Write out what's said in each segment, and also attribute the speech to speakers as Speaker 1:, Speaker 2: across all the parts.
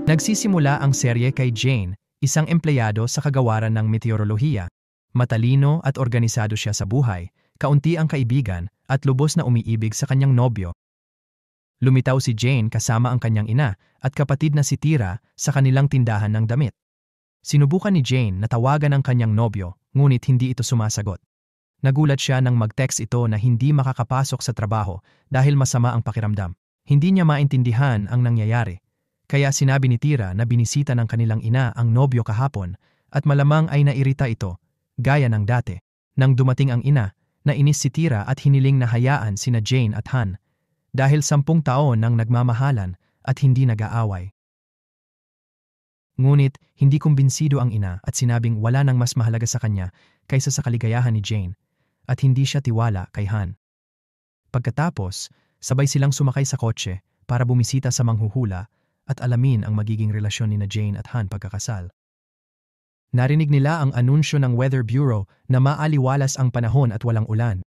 Speaker 1: Nagsisimula ang serye kay Jane, isang empleyado sa kagawaran ng meteorolohiya. Matalino at organisado siya sa buhay, kaunti ang kaibigan at lubos na umiibig sa kanyang nobyo. Lumitaw si Jane kasama ang kanyang ina at kapatid na si Tira sa kanilang tindahan ng damit. Sinubukan ni Jane na tawagan ang kanyang nobyo, ngunit hindi ito sumasagot. Nagulat siya nang mag-text ito na hindi makakapasok sa trabaho dahil masama ang pakiramdam. Hindi niya maintindihan ang nangyayari. Kaya sinabi ni Tira na binisita ng kanilang ina ang nobyo kahapon at malamang ay nairita ito, gaya ng dati. Nang dumating ang ina, nainis si Tira at hiniling na hayaan sina Jane at Han dahil 10 taon nang nagmamahalan at hindi nag-aaway. Ngunit hindi kumbinsido ang ina at sinabing wala nang mas mahalaga sa kanya kaysa sa kaligayahan ni Jane at hindi siya tiwala kay Han. Pagkatapos, sabay silang sumakay sa kotse para bumisita sa manghuhula at alamin ang magiging relasyon ni na Jane at Han pagkakasal. Narinig nila ang anunsyo ng Weather Bureau na maaliwalas ang panahon at walang ulan.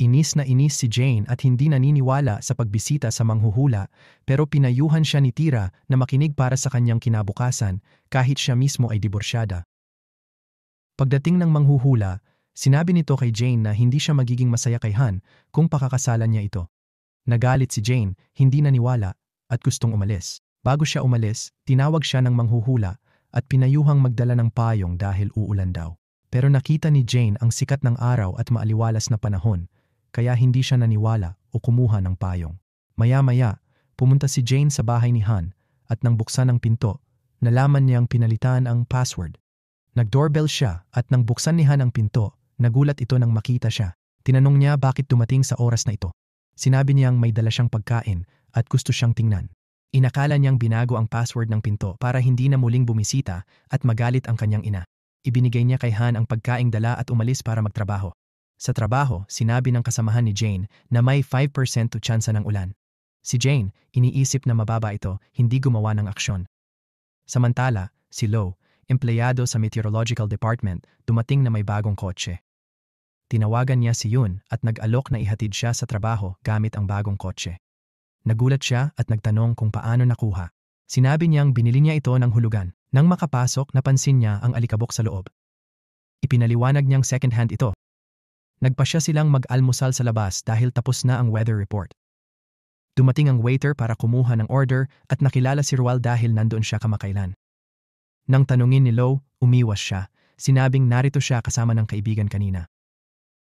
Speaker 1: Inis na inis si Jane at hindi naniniwala sa pagbisita sa manghuhula pero pinayuhan siya ni Tira na makinig para sa kanyang kinabukasan kahit siya mismo ay diborsyada. Pagdating ng manghuhula, sinabi nito kay Jane na hindi siya magiging masaya kay Han kung pakakasalan niya ito. Nagalit si Jane, hindi naniwala at gustong umalis. Bago siya umalis, tinawag siya ng manghuhula at pinayuhang magdala ng payong dahil uulan daw. Pero nakita ni Jane ang sikat ng araw at maaliwalas na panahon, kaya hindi siya naniwala o kumuha ng payong. Maya-maya, pumunta si Jane sa bahay ni Han at nang buksan ang pinto, nalaman niyang pinalitan ang password. Nag-doorbell siya at nang buksan ni Han ang pinto, nagulat ito nang makita siya. Tinanong niya bakit dumating sa oras na ito. Sinabi niyang may dala siyang pagkain at gusto siyang tingnan. Inakala niyang binago ang password ng pinto para hindi na muling bumisita at magalit ang kanyang ina. Ibinigay niya kay Han ang pagkaing dala at umalis para magtrabaho. Sa trabaho, sinabi ng kasamahan ni Jane na may 5% tsansa ng ulan. Si Jane, iniisip na mababa ito, hindi gumawa ng aksyon. Samantala, si Lo, empleyado sa Meteorological Department, dumating na may bagong kotse. Tinawagan niya si Yun at nag-alok na ihatid siya sa trabaho gamit ang bagong kotse. Nagulat siya at nagtanong kung paano nakuha. Sinabi niyang binili niya ito ng hulugan. Nang makapasok, napansin niya ang alikabok sa loob. Ipinaliwanag niyang second-hand ito. Nagpasya silang mag-almusal sa labas dahil tapos na ang weather report. Dumating ang waiter para kumuha ng order at nakilala si Ruel dahil nandoon siya kamakailan. Nang tanungin ni Lo, umiwas siya. Sinabing narito siya kasama ng kaibigan kanina.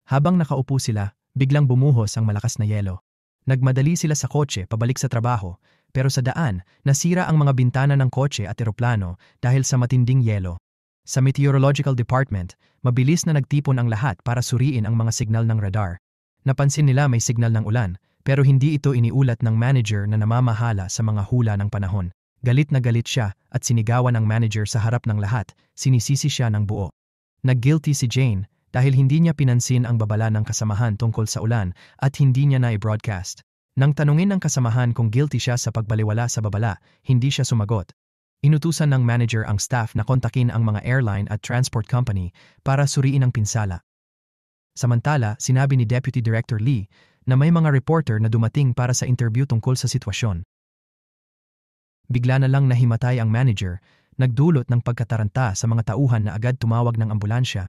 Speaker 1: Habang nakaupo sila, biglang bumuhos ang malakas na yelo. Nagmadali sila sa kotse pabalik sa trabaho, pero sa daan, nasira ang mga bintana ng kotse at eroplano dahil sa matinding yelo. Sa Meteorological Department, mabilis na nagtipon ang lahat para suriin ang mga signal ng radar. Napansin nila may signal ng ulan, pero hindi ito iniulat ng manager na namamahala sa mga hula ng panahon. Galit na galit siya at sinigawan ang manager sa harap ng lahat, sinisisi siya ng buo. Nag-guilty si Jane dahil hindi niya pinansin ang babala ng kasamahan tungkol sa ulan at hindi niya na i-broadcast. Nang tanungin ng kasamahan kung guilty siya sa pagbaliwala sa babala, hindi siya sumagot. Inutusan ng manager ang staff na kontakin ang mga airline at transport company para suriin ang pinsala. Samantala, sinabi ni Deputy Director Lee na may mga reporter na dumating para sa interview tungkol sa sitwasyon. Bigla na lang nahimatay ang manager, nagdulot ng pagkataranta sa mga tauhan na agad tumawag ng ambulansya.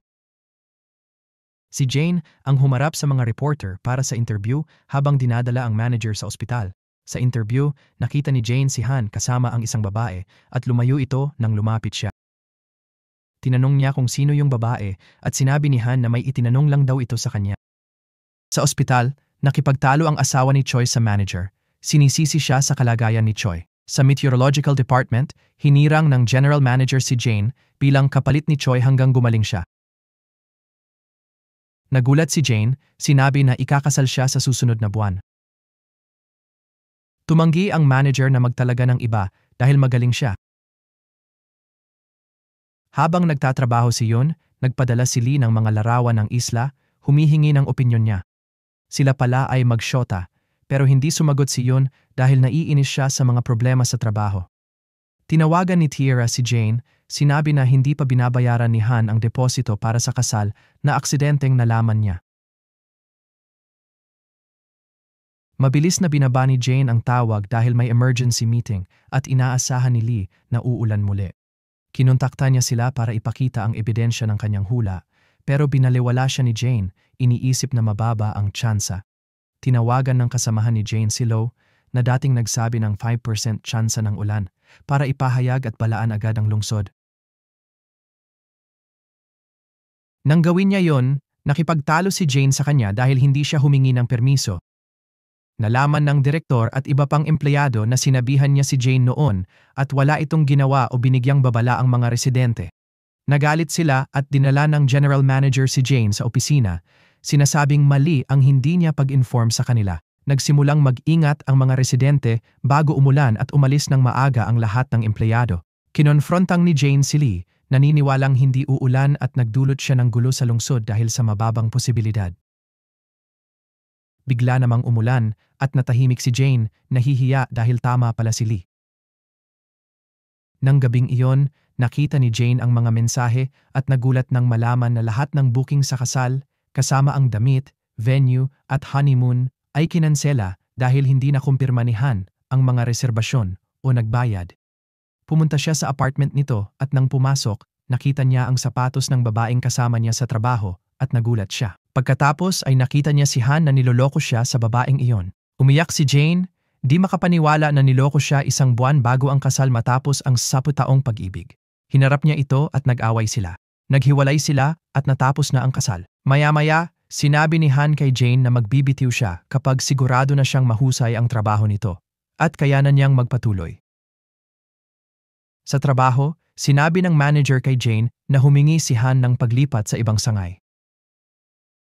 Speaker 1: Si Jane ang humarap sa mga reporter para sa interview habang dinadala ang manager sa ospital. Sa interview, nakita ni Jane si Han kasama ang isang babae at lumayo ito nang lumapit siya. Tinanong niya kung sino yung babae at sinabi ni Han na may itinanong lang daw ito sa kanya. Sa ospital, nakipagtalo ang asawa ni Choi sa manager. Sinisisi siya sa kalagayan ni Choi. Sa Meteorological Department, hinirang ng general manager si Jane bilang kapalit ni Choi hanggang gumaling siya. Nagulat si Jane, sinabi na ikakasal siya sa susunod na buwan. Tumanggi ang manager na magtalaga ng iba dahil magaling siya. Habang nagtatrabaho si Yun, nagpadala si Lee ng mga larawan ng isla, humihingi ng opinyon niya. Sila pala ay magsyota, pero hindi sumagot si Yun dahil naiinis siya sa mga problema sa trabaho. Tinawagan ni Tierra si Jane, sinabi na hindi pa binabayaran ni Han ang deposito para sa kasal na aksidenteng nalaman niya. Mabilis na binaba ni Jane ang tawag dahil may emergency meeting at inaasahan ni Lee na uulan muli. Kinontakta niya sila para ipakita ang ebidensya ng kanyang hula, pero binaliwala siya ni Jane, iniisip na mababa ang tsansa. Tinawagan ng kasamahan ni Jane si Lo, na dating nagsabi ng 5% tsansa ng ulan, para ipahayag at balaan agad ang lungsod. Nang gawin niya yon, nakipagtalo si Jane sa kanya dahil hindi siya humingi ng permiso. Nalaman ng direktor at iba pang empleyado na sinabihan niya si Jane noon at wala itong ginawa o binigyang babala ang mga residente. Nagalit sila at dinala ng general manager si Jane sa opisina, sinasabing mali ang hindi niya pag-inform sa kanila. Nagsimulang mag-ingat ang mga residente bago umulan at umalis ng maaga ang lahat ng empleyado. Kinonfrontang ni Jane si Lee, naniniwalang hindi uulan at nagdulot siya ng gulo sa lungsod dahil sa mababang posibilidad. Bigla namang umulan at natahimik si Jane, nahihiya dahil tama pala si Lee. Nang gabing iyon, nakita ni Jane ang mga mensahe at nagulat nang malaman na lahat ng booking sa kasal, kasama ang damit, venue at honeymoon, ay kinansela dahil hindi nakumpirma ni Han ang mga reserbasyon o nagbayad. Pumunta siya sa apartment nito at nang pumasok, nakita niya ang sapatos ng babaeng kasama niya sa trabaho at nagulat siya. Pagkatapos ay nakita niya si Han na niloloko siya sa babaeng iyon. Umiyak si Jane, di makapaniwala na niloko siya 1 buwan bago ang kasal matapos ang 10 taong pag-ibig. Hinarap niya ito at nag-away sila. Naghiwalay sila at natapos na ang kasal. Maya-maya, sinabi ni Han kay Jane na magbibitiw siya kapag sigurado na siyang mahusay ang trabaho nito at kayanan niyang magpatuloy. Sa trabaho, sinabi ng manager kay Jane na humingi si Han ng paglipat sa ibang sangay.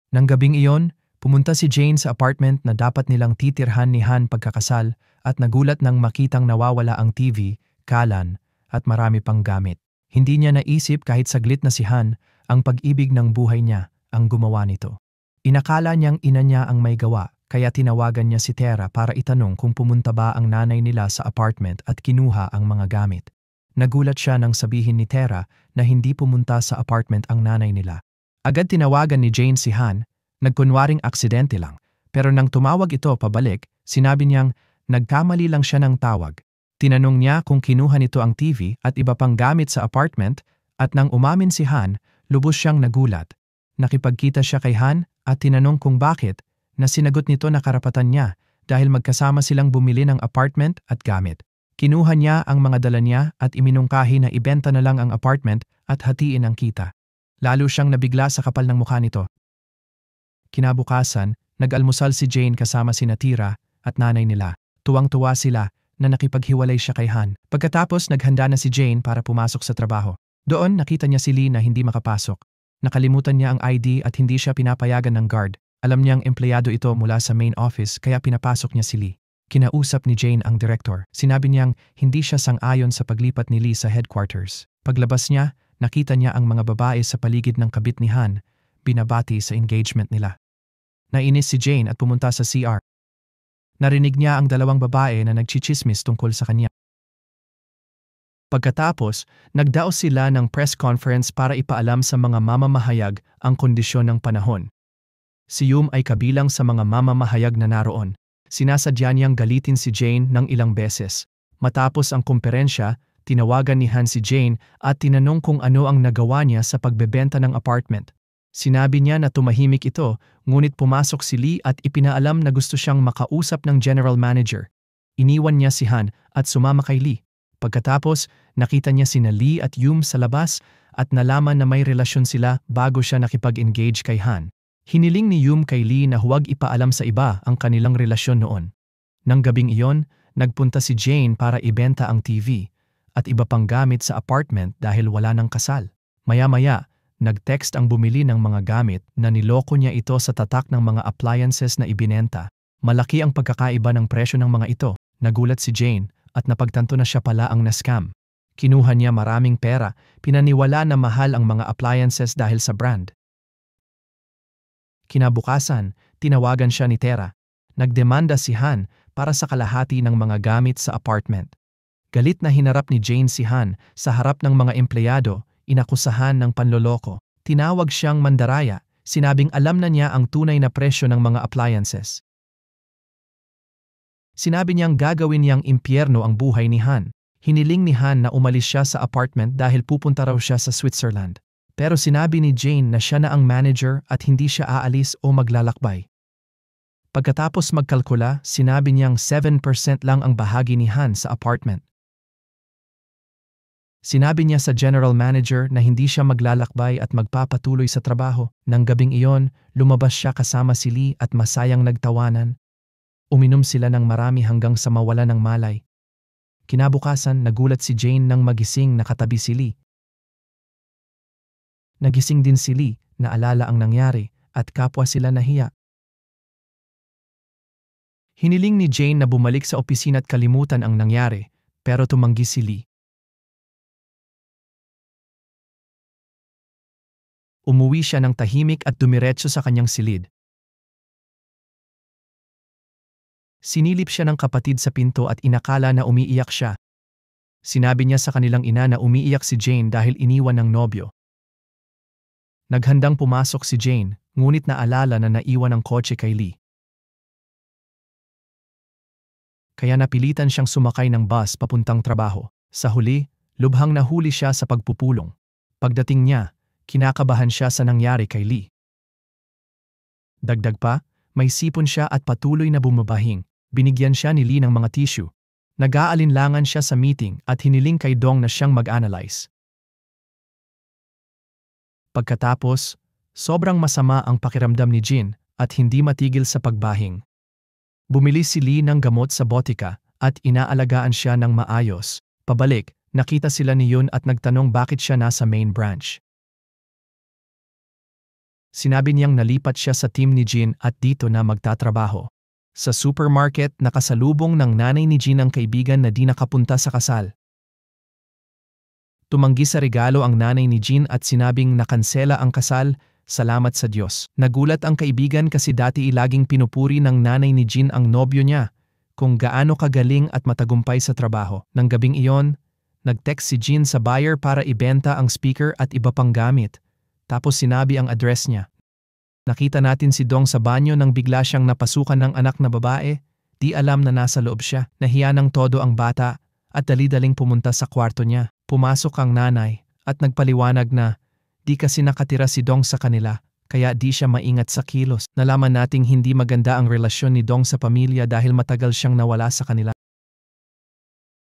Speaker 1: Nang gabing iyon, pumunta si Jane sa apartment na dapat nilang titirhan ni Han pagkakasal at nagulat nang makitang nawawala ang TV, kalan, at marami pang gamit. Hindi niya naisip kahit saglit na si Han, ang pag-ibig ng buhay niya, ang gumawa nito. Inakala niyang ina niya ang may gawa, kaya tinawagan niya si Tera para itanong kung pumunta ba ang nanay nila sa apartment at kinuha ang mga gamit. Nagulat siya nang sabihin ni Tera na hindi pumunta sa apartment ang nanay nila. Agad tinawagan ni Jane si Han, nagkunwaring aksidente lang. Pero nang tumawag ito pabalik, sinabi niyang nagkamali lang siya ng tawag. Tinanong niya kung kinuha nito ang TV at iba pang gamit sa apartment at nang umamin si Han, lubos siyang nagulat. Nakipagkita siya kay Han at tinanong kung bakit, na sinagot nito na karapatan niya dahil magkasama silang bumili ng apartment at gamit. Kinuha niya ang mga dala niya at iminungkahi na ibenta na lang ang apartment at hatiin ang kita. Lalo siyang nabigla sa kapal ng mukha nito. Kinabukasan, nag-almusal si Jane kasama sina Tira at nanay nila. Tuwang-tuwa sila na nakipaghiwalay siya kay Han. Pagkatapos naghanda na si Jane para pumasok sa trabaho. Doon nakita niya si Lee na hindi makapasok. Nakalimutan niya ang ID at hindi siya pinapayagan ng guard. Alam niyang empleyado ito mula sa main office kaya pinapasok niya si Lee. Kinausap ni Jane ang director. Sinabi niyang hindi siya sang-ayon sa paglipat ni Lee sa headquarters. Paglabas niya, nakita niya ang mga babae sa paligid ng kabit ni Han, binabati sa engagement nila. Nainis si Jane at pumunta sa CR. Narinig niya ang 2 babae na nagchichismis tungkol sa kanya. Pagkatapos, nagdaos sila ng press conference para ipaalam sa mga mamamahayag ang kondisyon ng panahon. Si Yum ay kabilang sa mga mamamahayag na naroon. Sinasadya niyang galitin si Jane ng ilang beses. Matapos ang komperensya, tinawagan ni Han si Jane at tinanong kung ano ang nagawa niya sa pagbebenta ng apartment. Sinabi niya na tumahimik ito, ngunit pumasok si Lee at ipinaalam na gusto siyang makausap ng general manager. Iniwan niya si Han at sumama kay Lee. Pagkatapos, nakita niya sina Lee at Yum sa labas at nalaman na may relasyon sila bago siya nakipag-engage kay Han. Hiniling ni Yum kay Lee na huwag ipaalam sa iba ang kanilang relasyon noon. Nang gabing iyon, nagpunta si Jane para ibenta ang TV at iba pang gamit sa apartment dahil wala ng kasal. Maya-maya, nag-text ang bumili ng mga gamit na niloko niya ito sa tatak ng mga appliances na ibinenta. Malaki ang pagkakaiba ng presyo ng mga ito. Nagulat si Jane at napagtanto na siya pala ang na-scam. Kinuha niya maraming pera, pinaniwala na mahal ang mga appliances dahil sa brand. Kinabukasan, tinawagan siya ni Tera. Nagdemanda si Han para sa kalahati ng mga gamit sa apartment. Galit na hinarap ni Jane si Han sa harap ng mga empleyado, inakusahan ng panloloko. Tinawag siyang mandaraya, sinabing alam na niya ang tunay na presyo ng mga appliances. Sinabi niyang gagawin niyang impyerno ang buhay ni Han. Hiniling ni Han na umalis siya sa apartment dahil pupunta raw siya sa Switzerland. Pero sinabi ni Jane na siya na ang manager at hindi siya aalis o maglalakbay. Pagkatapos magkalkula, sinabi niyang 7% lang ang bahagi ni Han sa apartment. Sinabi niya sa general manager na hindi siya maglalakbay at magpapatuloy sa trabaho. Nang gabing iyon, lumabas siya kasama si Lee at masayang nagtawanan. Uminom sila ng marami hanggang sa mawala ng malay. Kinabukasan, nagulat si Jane nang magising na katabi si Lee. Nagising din si Lee, naalala ang nangyari, at kapwa sila nahiya. Hiniling ni Jane na bumalik sa opisina at kalimutan ang nangyari, pero tumanggi si Lee. Umuwi siya ng tahimik at dumiretso sa kanyang silid. Sinilip siya ng kapatid sa pinto at inakala na umiiyak siya. Sinabi niya sa kanilang ina na umiiyak si Jane dahil iniwan ng nobyo. Naghandang pumasok si Jane, ngunit naalala na naiwan ang kotse kay Lee. Kaya napilitan siyang sumakay ng bus papuntang trabaho. Sa huli, lubhang nahuli siya sa pagpupulong. Pagdating niya, kinakabahan siya sa nangyari kay Lee. Dagdag pa, may sipon siya at patuloy na bumabahing. Binigyan siya ni Lee ng mga tissue. Nag-aalinlangan siya sa meeting at hiniling kay Dong na siyang mag-analyze. Pagkatapos, sobrang masama ang pakiramdam ni Jin at hindi matigil sa pagbahing. Bumili si Lee ng gamot sa botika at inaalagaan siya ng maayos. Pabalik, nakita sila ni Yun at nagtanong bakit siya nasa main branch. Sinabi niyang nalipat siya sa team ni Jin at dito na magtatrabaho. Sa supermarket, nakasalubong ng nanay ni Jin ang kaibigan na di nakapunta sa kasal. Tumanggi sa regalo ang nanay ni Jin at sinabing nakansela ang kasal, salamat sa Diyos. Nagulat ang kaibigan kasi dati laging pinupuri ng nanay ni Jin ang nobyo niya, kung gaano kagaling at matagumpay sa trabaho. Nang gabing iyon, nag-text si Jin sa buyer para ibenta ang speaker at iba pang gamit. Tapos sinabi ang address niya. Nakita natin si Dong sa banyo nang bigla siyang napasukan ng anak na babae. Di alam na nasa loob siya. Nahiya ng todo ang bata at dali-daling pumunta sa kwarto niya. Pumasok ang nanay at nagpaliwanag na di kasi nakatira si Dong sa kanila kaya di siya maingat sa kilos. Nalaman nating hindi maganda ang relasyon ni Dong sa pamilya dahil matagal siyang nawala sa kanila.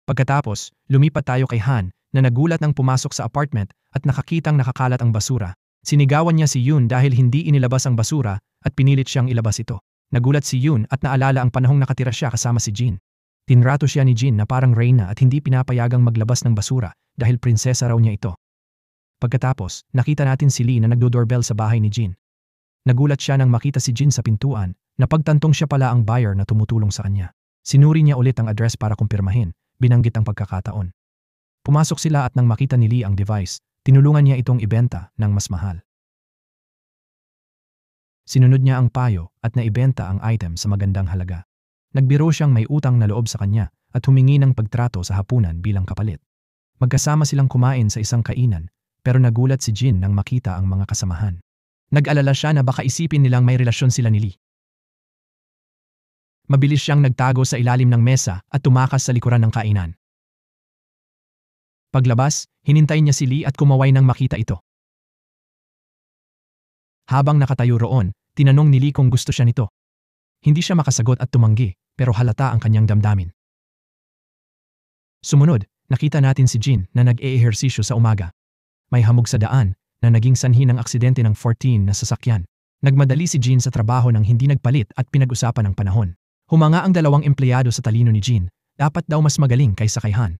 Speaker 1: Pagkatapos, lumipat tayo kay Han na nagulat nang pumasok sa apartment at nakakitang nakakalat ang basura. Sinigawan niya si Yun dahil hindi inilabas ang basura at pinilit siyang ilabas ito. Nagulat si Yun at naalala ang panahong nakatira siya kasama si Jin. Tinrato siya ni Jin na parang reyna at hindi pinapayagang maglabas ng basura dahil prinsesa raw niya ito. Pagkatapos, nakita natin si Lee na nagdo-doorbell sa bahay ni Jin. Nagulat siya nang makita si Jin sa pintuan na pagtantong siya pala ang buyer na tumutulong sa kanya. Sinuri niya ulit ang address para kumpirmahin, binanggit ang pagkakataon. Pumasok sila at nang makita ni Lee ang device, tinulungan niya itong ibenta ng mas mahal. Sinunod niya ang payo at naibenta ang item sa magandang halaga. Nagbiro siyang may utang na loob sa kanya at humingi ng pagtrato sa hapunan bilang kapalit. Magkasama silang kumain sa isang kainan pero nagulat si Jin nang makita ang mga kasamahan. Nag-alala siya na baka isipin nilang may relasyon sila ni Lee. Mabilis siyang nagtago sa ilalim ng mesa at tumakas sa likuran ng kainan. Paglabas, hinintay niya si Lee at kumaway nang makita ito. Habang nakatayo roon, tinanong ni Lee kung gusto siya nito. Hindi siya makasagot at tumanggi, pero halata ang kanyang damdamin. Sumunod, nakita natin si Jin na nag-eehersisyo sa umaga. May hamog sa daan na naging sanhi ng aksidente ng 14 na sasakyan. Nagmadali si Jin sa trabaho nang hindi nagpalit at pinag-usapan ang panahon. Humanga ang dalawang empleyado sa talino ni Jin, dapat daw mas magaling kaysa kay Han.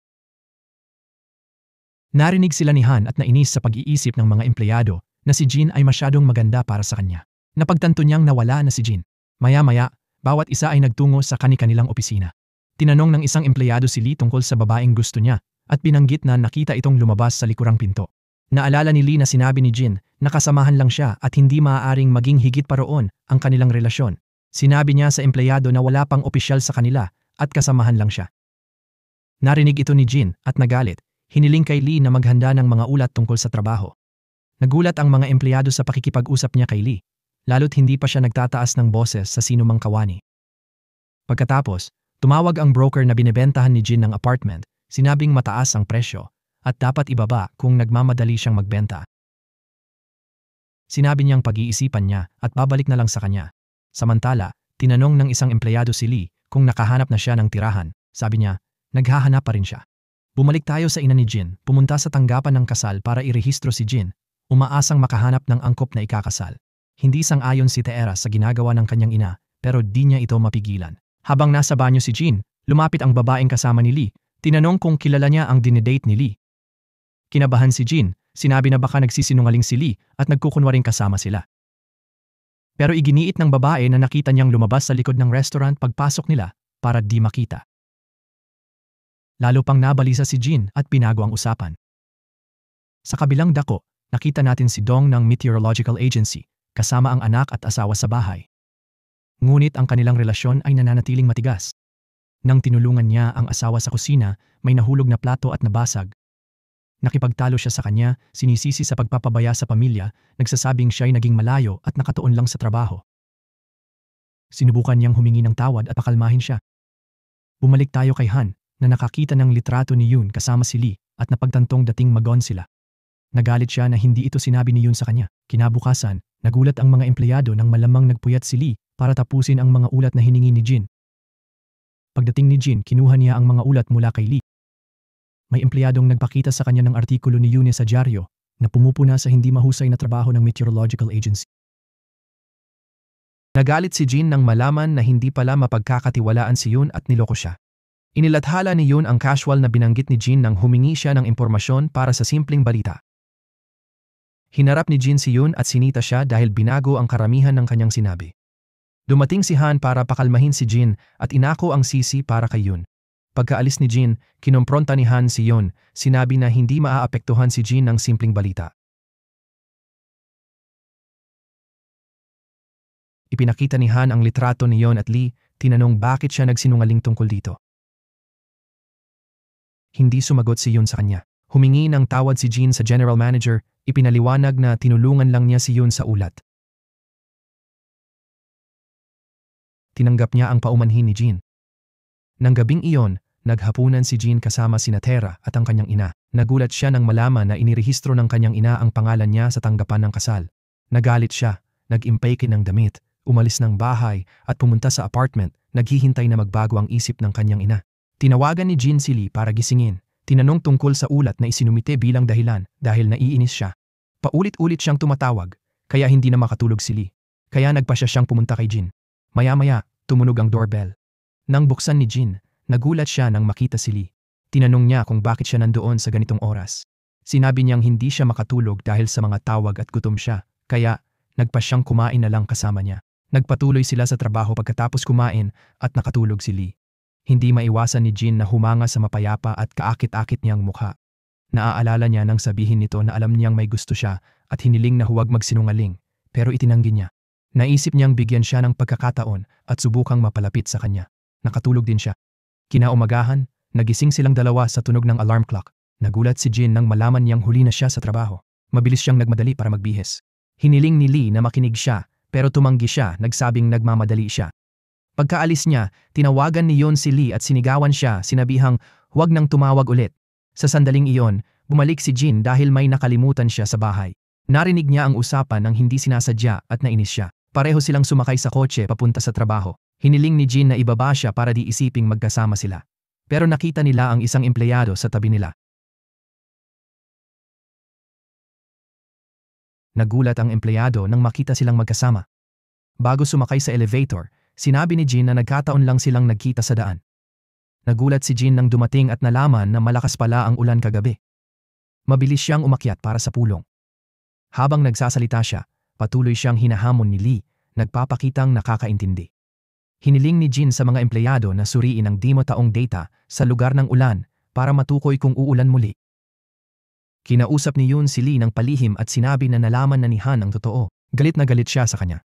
Speaker 1: Narinig sila ni Han at nainis sa pag-iisip ng mga empleyado na si Jin ay masyadong maganda para sa kanya. Napagtanto niyang nawala na si Jin. Maya-maya, bawat isa ay nagtungo sa kani-kanilang opisina. Tinanong ng isang empleyado si Lee tungkol sa babaeng gusto niya at binanggit na nakita itong lumabas sa likurang pinto. Naalala ni Lee na sinabi ni Jin na kasamahan lang siya at hindi maaaring maging higit pa roon ang kanilang relasyon. Sinabi niya sa empleyado na wala pang opisyal sa kanila at kasamahan lang siya. Narinig ito ni Jin at nagalit. Hiniling kay Lee na maghanda ng mga ulat tungkol sa trabaho. Nagulat ang mga empleyado sa pakikipag-usap niya kay Lee, lalo't hindi pa siya nagtataas ng boses sa sinumang kawani. Pagkatapos, tumawag ang broker na binebentahan ni Jin ng apartment, sinabing mataas ang presyo at dapat ibaba kung nagmamadali siyang magbenta. Sinabi niyang pag-iisipan niya at babalik na lang sa kanya. Samantala, tinanong ng isang empleyado si Lee kung nakahanap na siya ng tirahan. Sabi niya, naghahanap pa rin siya. Bumalik tayo sa ina ni Jin, pumunta sa tanggapan ng kasal para irehistro si Jin, umaasang makahanap ng angkop na ikakasal. Hindi sang-ayon si Taera sa ginagawa ng kanyang ina, pero di niya ito mapigilan. Habang nasa banyo si Jin, lumapit ang babaeng kasama ni Lee, tinanong kung kilala niya ang dinedate ni Lee. Kinabahan si Jin, sinabi na baka nagsisinungaling si Lee at nagkukunwaring kasama sila. Pero iginiit ng babae na nakita niyang lumabas sa likod ng restaurant pagpasok nila para di makita. Lalo pang nabalisa si Jin at pinago ang usapan. Sa kabilang dako, nakita natin si Dong ng Meteorological Agency kasama ang anak at asawa sa bahay. Ngunit ang kanilang relasyon ay nananatiling matigas. Nang tinulungan niya ang asawa sa kusina, may nahulog na plato at nabasag. Nakipagtalo siya sa kanya, sinisisi sa pagpapabaya sa pamilya, nagsasabing siya'y naging malayo at nakatuon lang sa trabaho. Sinubukan niyang humingi ng tawad at pakalmahin siya. Bumalik tayo kay Han, na nakakita ng litrato ni Yoon kasama si Lee at napagtantong dating magon sila. Nagalit siya na hindi ito sinabi ni Yoon sa kanya. Kinabukasan, nagulat ang mga empleyado nang malamang nagpuyat si Lee para tapusin ang mga ulat na hiningi ni Jin. Pagdating ni Jin, kinuha niya ang mga ulat mula kay Lee. May empleyadong nagpakita sa kanya ng artikulo ni Yoon sa dyaryo na pumupuna sa hindi mahusay na trabaho ng Meteorological Agency. Nagalit si Jin nang malaman na hindi pala mapagkakatiwalaan si Yoon at niloko siya. Inilathala ni Yoon ang casual na binanggit ni Jin nang humingi siya ng impormasyon para sa simpleng balita. Hinarap ni Jin si Yoon at sinita siya dahil binago ang karamihan ng kanyang sinabi. Dumating si Han para pakalmahin si Jin at inako ang sisi para kay Yoon. Pagkaalis ni Jin, kinompronta ni Han si Yoon, sinabi na hindi maaapektuhan si Jin ng simpleng balita. Ipinakita ni Han ang litrato ni Yoon at Lee, tinanong bakit siya nagsinungaling tungkol dito. Hindi sumagot si Yoon sa kanya. Humingi ng tawad si Jin sa general manager, ipinaliwanag na tinulungan lang niya si Yoon sa ulat. Tinanggap niya ang paumanhin ni Jin. Nang gabing iyon, naghapunan si Jin kasama sina Taera at ang kanyang ina. Nagulat siya nang malaman na inirehistro ng kanyang ina ang pangalan niya sa tanggapan ng kasal. Nagalit siya, nag-impake ng damit, umalis ng bahay at pumunta sa apartment, naghihintay na magbago ang isip ng kanyang ina. Tinawagan ni Jin si Lee para gisingin. Tinanong tungkol sa ulat na isinumite bilang dahilan dahil naiinis siya. Paulit-ulit siyang tumatawag, kaya hindi na makatulog si Lee. Kaya nagpasya siyang pumunta kay Jin. Maya-maya, tumunog ang doorbell. Nang buksan ni Jin, nagulat siya nang makita si Lee. Tinanong niya kung bakit siya nandoon sa ganitong oras. Sinabi niyang hindi siya makatulog dahil sa mga tawag at gutom siya, kaya nagpa siyang kumain na lang kasama niya. Nagpatuloy sila sa trabaho pagkatapos kumain at nakatulog si Lee. Hindi maiwasan ni Jin na humanga sa mapayapa at kaakit-akit niyang mukha. Naaalala niya nang sabihin nito na alam niyang may gusto siya at hiniling na huwag magsinungaling, pero itinanggi niya. Naisip niyang bigyan siya ng pagkakataon at subukang mapalapit sa kanya. Nakatulog din siya. Kinaumagahan, nagising silang dalawa sa tunog ng alarm clock. Nagulat si Jin nang malaman niyang huli na siya sa trabaho. Mabilis siyang nagmadali para magbihis. Hiniling ni Lee na makinig siya, pero tumanggi siya, nagsabing nagmamadali siya. Pagkaalis niya, tinawagan ni Yoon si Lee at sinigawan siya, sinabihang huwag nang tumawag ulit. Sa sandaling iyon, bumalik si Jin dahil may nakalimutan siya sa bahay. Narinig niya ang usapan nang hindi sinasadya at nainis siya. Pareho silang sumakay sa kotse papunta sa trabaho. Hiniling ni Jin na ibaba siya para di isiping magkasama sila. Pero nakita nila ang isang empleyado sa tabi nila. Nagulat ang empleyado nang makita silang magkasama. Bago sumakay sa elevator, sinabi ni Jin na nagkataon lang silang nagkita sa daan. Nagulat si Jin nang dumating at nalaman na malakas pala ang ulan kagabi. Mabilis siyang umakyat para sa pulong. Habang nagsasalita siya, patuloy siyang hinahamon ni Lee, nagpapakitang nakakaintindi. Hiniling ni Jin sa mga empleyado na suriin ang di-mo-taong data sa lugar ng ulan para matukoy kung uulan muli. Kinausap ni Yoon si Lee ng palihim at sinabi na nalaman na ni Han ang totoo. Galit na galit siya sa kanya.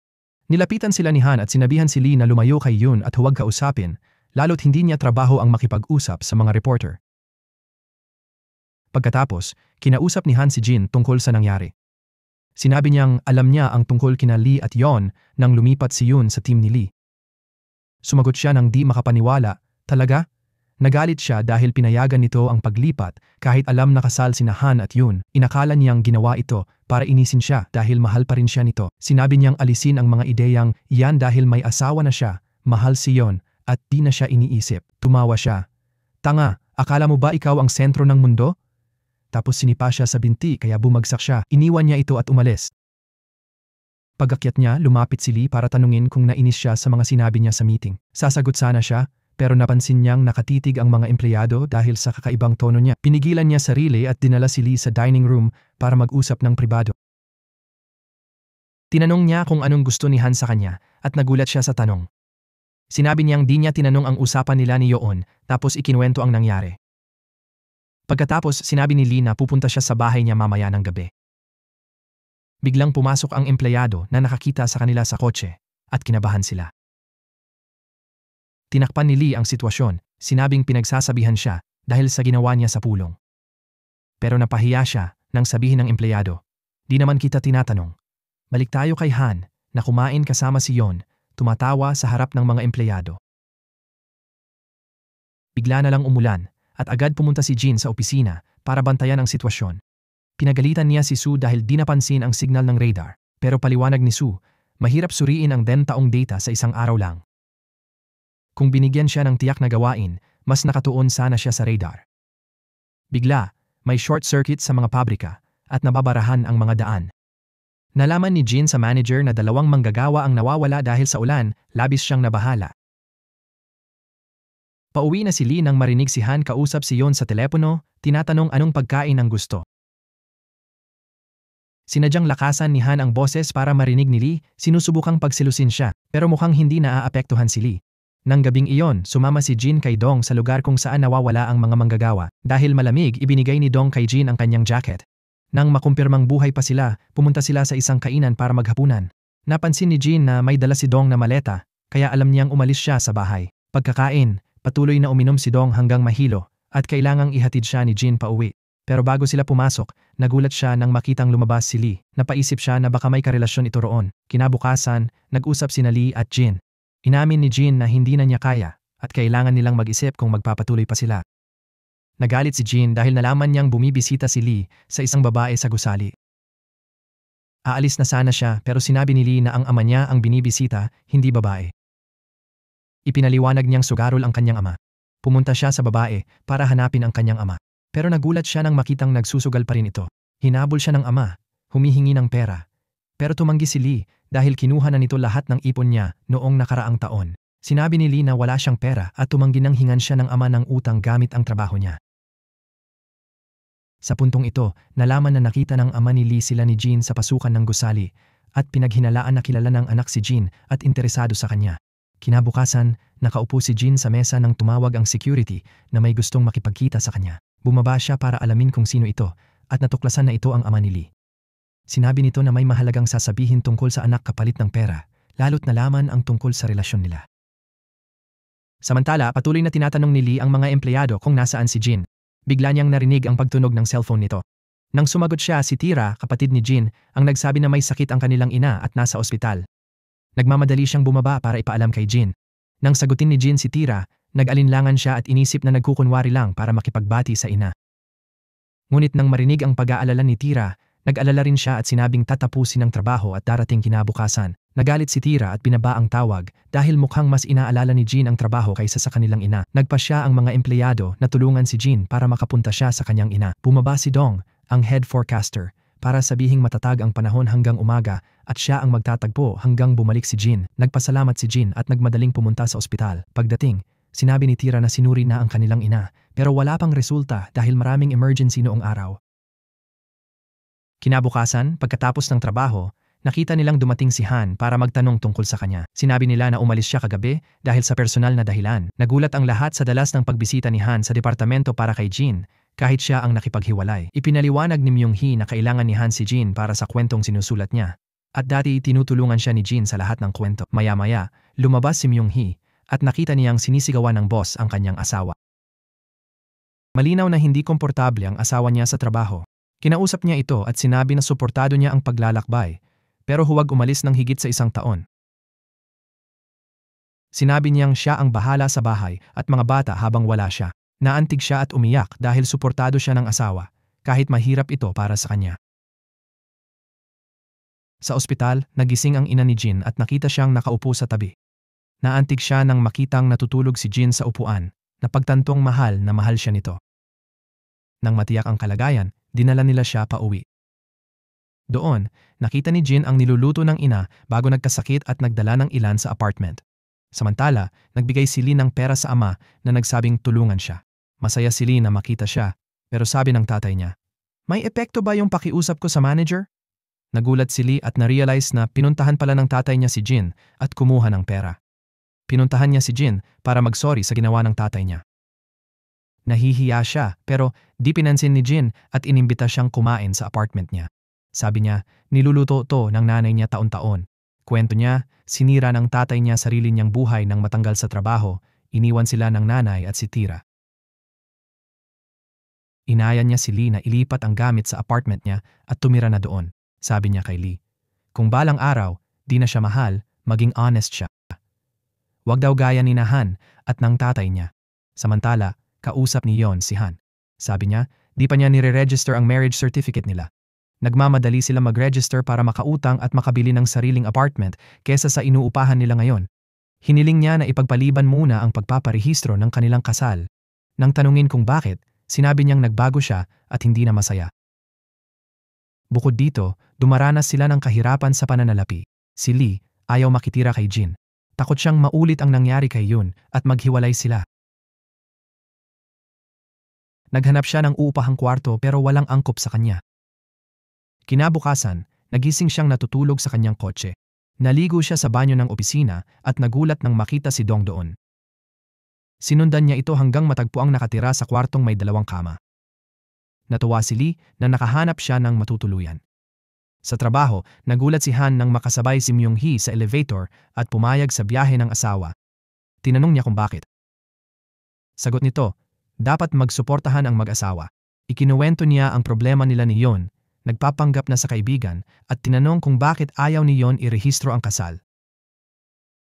Speaker 1: Nilapitan sila ni Han at sinabihan si Lee na lumayo kay Yoon at huwag kausapin, lalo't hindi niya trabaho ang makipag-usap sa mga reporter. Pagkatapos, kinausap ni Han si Jin tungkol sa nangyari. Sinabi niyang alam niya ang tungkol kina Lee at Yeon nang lumipat si Yoon sa team ni Lee. Sumagot siya ng di makapaniwala, talaga? Nagalit siya dahil pinayagan nito ang paglipat kahit alam na kasal sina Han at Yoon. Inakala niyang ginawa ito para inisin siya dahil mahal pa rin siya nito. Sinabi niyang alisin ang mga ideyang iyan dahil may asawa na siya, mahal si Yeon at di na siya iniisip. Tumawa siya. Tanga, akala mo ba ikaw ang sentro ng mundo? Tapos sinipa siya sa binti kaya bumagsak siya. Iniwan niya ito at umalis. Pag-akyat niya, lumapit si Lee para tanungin kung nainis siya sa mga sinabi niya sa meeting. Sasagot sana siya, pero napansin niyang nakatitig ang mga empleyado dahil sa kakaibang tono niya. Pinigilan niya sarili at dinala si Lee sa dining room para mag-usap ng pribado. Tinanong niya kung anong gusto ni Han sa kanya at nagulat siya sa tanong. Sinabi niyang di niya tinanong ang usapan nila ni Yeon tapos ikinuwento ang nangyari. Pagkatapos sinabi ni Lee na pupunta siya sa bahay niya mamaya ng gabi. Biglang pumasok ang empleyado na nakakita sa kanila sa kotse at kinabahan sila. Tinakpan ni Lee ang sitwasyon, sinabing pinagsasabihan siya dahil sa ginawa niya sa pulong. Pero napahiya siya nang sabihin ng empleyado, di naman kita tinatanong. Balik tayo kay Han na kumain kasama si Yeon, tumatawa sa harap ng mga empleyado. Bigla na lang umulan at agad pumunta si Jin sa opisina para bantayan ang sitwasyon. Pinagalitan niya si Soo dahil di napansin ang signal ng radar, pero paliwanag ni Soo, mahirap suriin ang taong data sa isang araw lang. Kung binigyan siya ng tiyak na gawain, mas nakatuon sana siya sa radar. Bigla, may short circuit sa mga pabrika at nababarahan ang mga daan. Nalaman ni Jin sa manager na 2 manggagawa ang nawawala dahil sa ulan, labis siyang nabahala. Pauwi na si Lee nang marinig si Han kausap si Yeon sa telepono, tinatanong anong pagkain ang gusto. Sinadyang lakasan ni Han ang boses para marinig ni Lee, sinusubukang pagsilusin siya, pero mukhang hindi naaapektuhan si Lee. Nang gabing iyon, sumama si Jin kay Dong sa lugar kung saan nawawala ang mga manggagawa. Dahil malamig, ibinigay ni Dong kay Jin ang kanyang jacket. Nang makumpirmang buhay pa sila, pumunta sila sa isang kainan para maghapunan. Napansin ni Jin na may dala si Dong na maleta, kaya alam niyang umalis siya sa bahay. Pagkakain, patuloy na uminom si Dong hanggang mahilo at kailangang ihatid siya ni Jin pauwi. Pero bago sila pumasok, nagulat siya nang makitang lumabas si Lee. Napaisip siya na baka may karelasyon ito roon. Kinabukasan, nag-usap sina Lee at Jin. Inamin ni Jin na hindi na niya kaya at kailangan nilang mag-isip kung magpapatuloy pa sila. Nagalit si Jin dahil nalaman niyang bumibisita si Lee sa isang babae sa gusali. Aalis na sana siya pero sinabi ni Lee na ang ama niya ang binibisita, hindi babae. Ipinaliwanag niyang sugarol ang kanyang ama. Pumunta siya sa babae para hanapin ang kanyang ama. Pero nagulat siya nang makitang nagsusugal pa rin ito. Hinabol siya ng ama, humihingi ng pera. Pero tumanggi si Lee dahil kinuha na nito lahat ng ipon niya noong nakaraang taon. Sinabi ni Lee na wala siyang pera at tumanggi nang hingan siya ng ama ng utang gamit ang trabaho niya. Sa puntong ito, nalaman na nakita ng ama ni Lee sila ni Jin sa pasukan ng gusali at pinaghinalaan na kilala ng anak si Jin at interesado sa kanya. Kinabukasan, nakaupo si Jin sa mesa nang tumawag ang security na may gustong makipagkita sa kanya. Bumaba siya para alamin kung sino ito at natuklasan na ito ang ama ni Lee. Sinabi nito na may mahalagang sasabihin tungkol sa anak kapalit ng pera, lalo't nalaman ang tungkol sa relasyon nila. Samantala, patuloy na tinatanong ni Lee ang mga empleyado kung nasaan si Jin. Bigla niyang narinig ang pagtunog ng cellphone nito. Nang sumagot siya, si Tira, kapatid ni Jin, ang nagsabi na may sakit ang kanilang ina at nasa ospital. Nagmamadali siyang bumaba para ipaalam kay Jin. Nang sagutin ni Jin si Tira, nag-alinlangan siya at inisip na nagkukunwari lang para makipagbati sa ina. Ngunit nang marinig ang pag-aalala ni Tira, nag-alala rin siya at sinabing tatapusin ang trabaho at darating kinabukasan. Nagalit si Tira at binaba ang tawag dahil mukhang mas inaalala ni Jin ang trabaho kaysa sa kanilang ina. Nagpasya ang mga empleyado na tulungan si Jin para makapunta siya sa kanyang ina. Bumaba si Dong, ang head forecaster, para sabihing matatag ang panahon hanggang umaga at siya ang magtatagpo hanggang bumalik si Jin. Nagpasalamat si Jin at nagmadaling pumunta sa ospital. Pagdating, sinabi ni Tira na sinuri na ang kanilang ina pero wala pang resulta dahil maraming emergency noong araw. Kinabukasan, pagkatapos ng trabaho, nakita nilang dumating si Han para magtanong tungkol sa kanya. Sinabi nila na umalis siya kagabi dahil sa personal na dahilan. Nagulat ang lahat sa dalas ng pagbisita ni Han sa departamento para kay Jin, kahit siya ang nakipaghiwalay. Ipinaliwanag ni Myung-hee na kailangan ni Han si Jin para sa kwentong sinusulat niya. At dati tinutulungan siya ni Jin sa lahat ng kwento. Maya-maya, lumabas si Myung-hee at nakita niyang sinisigawan ng boss ang kanyang asawa. Malinaw na hindi komportable ang asawa niya sa trabaho. Kinausap niya ito at sinabi na suportado niya ang paglalakbay, pero huwag umalis ng higit sa 1 taon. Sinabi niyang siya ang bahala sa bahay at mga bata habang wala siya. Naantig siya at umiyak dahil suportado siya ng asawa, kahit mahirap ito para sa kanya. Sa ospital, nagising ang ina ni Jin at nakita siyang nakaupo sa tabi. Naantig siya nang makitang natutulog si Jin sa upuan, na pagtantong mahal na mahal siya nito. Nang matiyak ang kalagayan, dinala nila siya pauwi. Doon, nakita ni Jin ang niluluto ng ina bago nagkasakit at nagdala ng ilan sa apartment. Samantala, nagbigay si Lee ng pera sa ama na nagsabing tulungan siya. Masaya si Lee na makita siya, pero sabi ng tatay niya, "May epekto ba yung pakiusap ko sa manager?" Nagulat si Lee at na-realize na pinuntahan pala ng tatay niya si Jin at kumuha ng pera. Pinuntahan niya si Jin para mag-sorry sa ginawa ng tatay niya. Nahihiya siya pero di pinansin ni Jin at inimbita siyang kumain sa apartment niya. Sabi niya, niluluto to ng nanay niya taon-taon. Kwento niya, sinira ng tatay niya sarili niyang buhay nang matanggal sa trabaho, iniwan sila ng nanay at si Tira. Inayan niya si Lee na ilipat ang gamit sa apartment niya at tumira na doon. Sabi niya kay Lee, kung balang araw, di na siya mahal, maging honest siya. Huwag daw gaya ni Han at ng tatay niya. Samantala, kausap ni Yon si Han. Sabi niya, di pa niya nire-register ang marriage certificate nila. Nagmamadali sila mag-register para makautang at makabili ng sariling apartment kesa sa inuupahan nila ngayon. Hiniling niya na ipagpaliban muna ang pagpaparehistro ng kanilang kasal. Nang tanungin kung bakit, sinabi niyang nagbago siya at hindi na masaya. Bukod dito, dumaranas sila ng kahirapan sa pananalapi. Si Lee ayaw makitira kay Jin. Takot siyang maulit ang nangyari kay Yun at maghiwalay sila. Naghanap siya ng uupahang kwarto pero walang angkop sa kanya. Kinabukasan, nagising siyang natutulog sa kanyang kotse. Naligo siya sa banyo ng opisina at nagulat nang makita si Dong doon. Sinundan niya ito hanggang matagpuang nakatira sa kwartong may 2 kama. Natuwa si Lee na nakahanap siya ng matutuluyan. Sa trabaho, nagulat si Han nang makasabay si Myung-hee sa elevator at pumayag sa biyahe ng asawa. Tinanong niya kung bakit. Sagot nito, dapat magsuportahan ang mag-asawa. Ikinuwento niya ang problema nila ni Yon, nagpapanggap na sa kaibigan at tinanong kung bakit ayaw ni Yon irehistro ang kasal.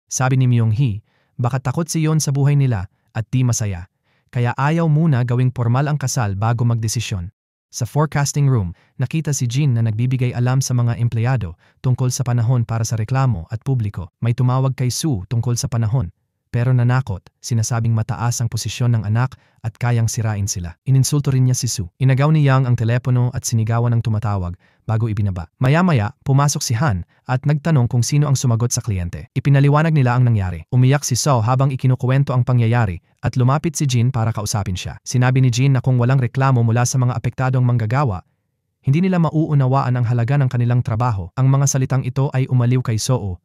Speaker 1: Sabi ni Myung-hee, baka takot si Yon sa buhay nila at di masaya, kaya ayaw muna gawing formal ang kasal bago magdesisyon. Sa forecasting room, nakita si Jin na nagbibigay alam sa mga empleyado tungkol sa panahon para sa reklamo at publiko. May tumawag kay Sue tungkol sa panahon, pero nanakot, sinasabing mataas ang posisyon ng anak at kayang sirain sila. Ininsulto rin niya si Sue. Inagaw ni Yang ang telepono at sinigawan ng tumatawag bago ibinaba. Maya-maya, pumasok si Han at nagtanong kung sino ang sumagot sa kliyente. Ipinaliwanag nila ang nangyari. Umiyak si So habang ikinukuwento ang pangyayari at lumapit si Jin para kausapin siya. Sinabi ni Jin na kung walang reklamo mula sa mga apektadong manggagawa, hindi nila mauunawaan ang halaga ng kanilang trabaho. Ang mga salitang ito ay umaliw kay Soo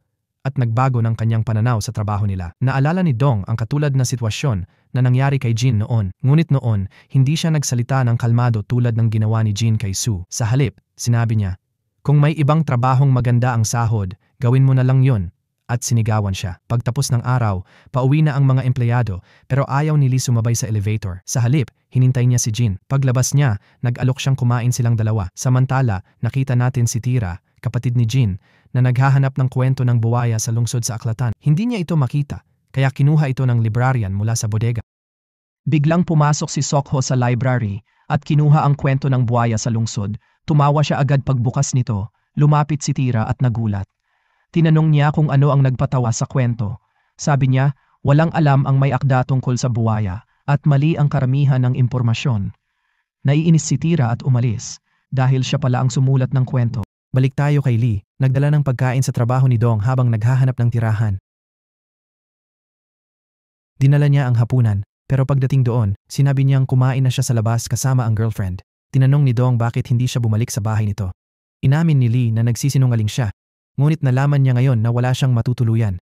Speaker 1: at nagbago ng kanyang pananaw sa trabaho nila. Naalala ni Dong ang katulad na sitwasyon na nangyari kay Jin noon. Ngunit noon, hindi siya nagsalita ng kalmado tulad ng ginawa ni Jin kay Sue. Sa halip, sinabi niya, kung may ibang trabahong maganda ang sahod, gawin mo na lang yun. At sinigawan siya. Pagtapos ng araw, pauwi na ang mga empleyado pero ayaw ni Lee sumabay sa elevator. Sa halip, hinintay niya si Jin. Paglabas niya, nag-alok siyang kumain silang dalawa. Samantala, nakita natin si Tira, kapatid ni Jin, na naghahanap ng kwento ng buwaya sa lungsod sa aklatan. Hindi niya ito makita, kaya kinuha ito ng librarian mula sa bodega. Biglang pumasok si Sokho sa library at kinuha ang kwento ng buwaya sa lungsod. Tumawa siya agad pagbukas nito, lumapit si Tira at nagulat. Tinanong niya kung ano ang nagpatawa sa kwento. Sabi niya, walang alam ang may akda tungkol sa buwaya at mali ang karamihan ng impormasyon. Naiinis si Tira at umalis dahil siya pala ang sumulat ng kwento. Balik tayo kay Lee, nagdala ng pagkain sa trabaho ni Dong habang naghahanap ng tirahan. Dinala niya ang hapunan, pero pagdating doon, sinabi niyang kumain na siya sa labas kasama ang girlfriend. Tinanong ni Dong bakit hindi siya bumalik sa bahay nito. Inamin ni Lee na nagsisinungaling siya, ngunit nalaman niya ngayon na wala siyang matutuluyan.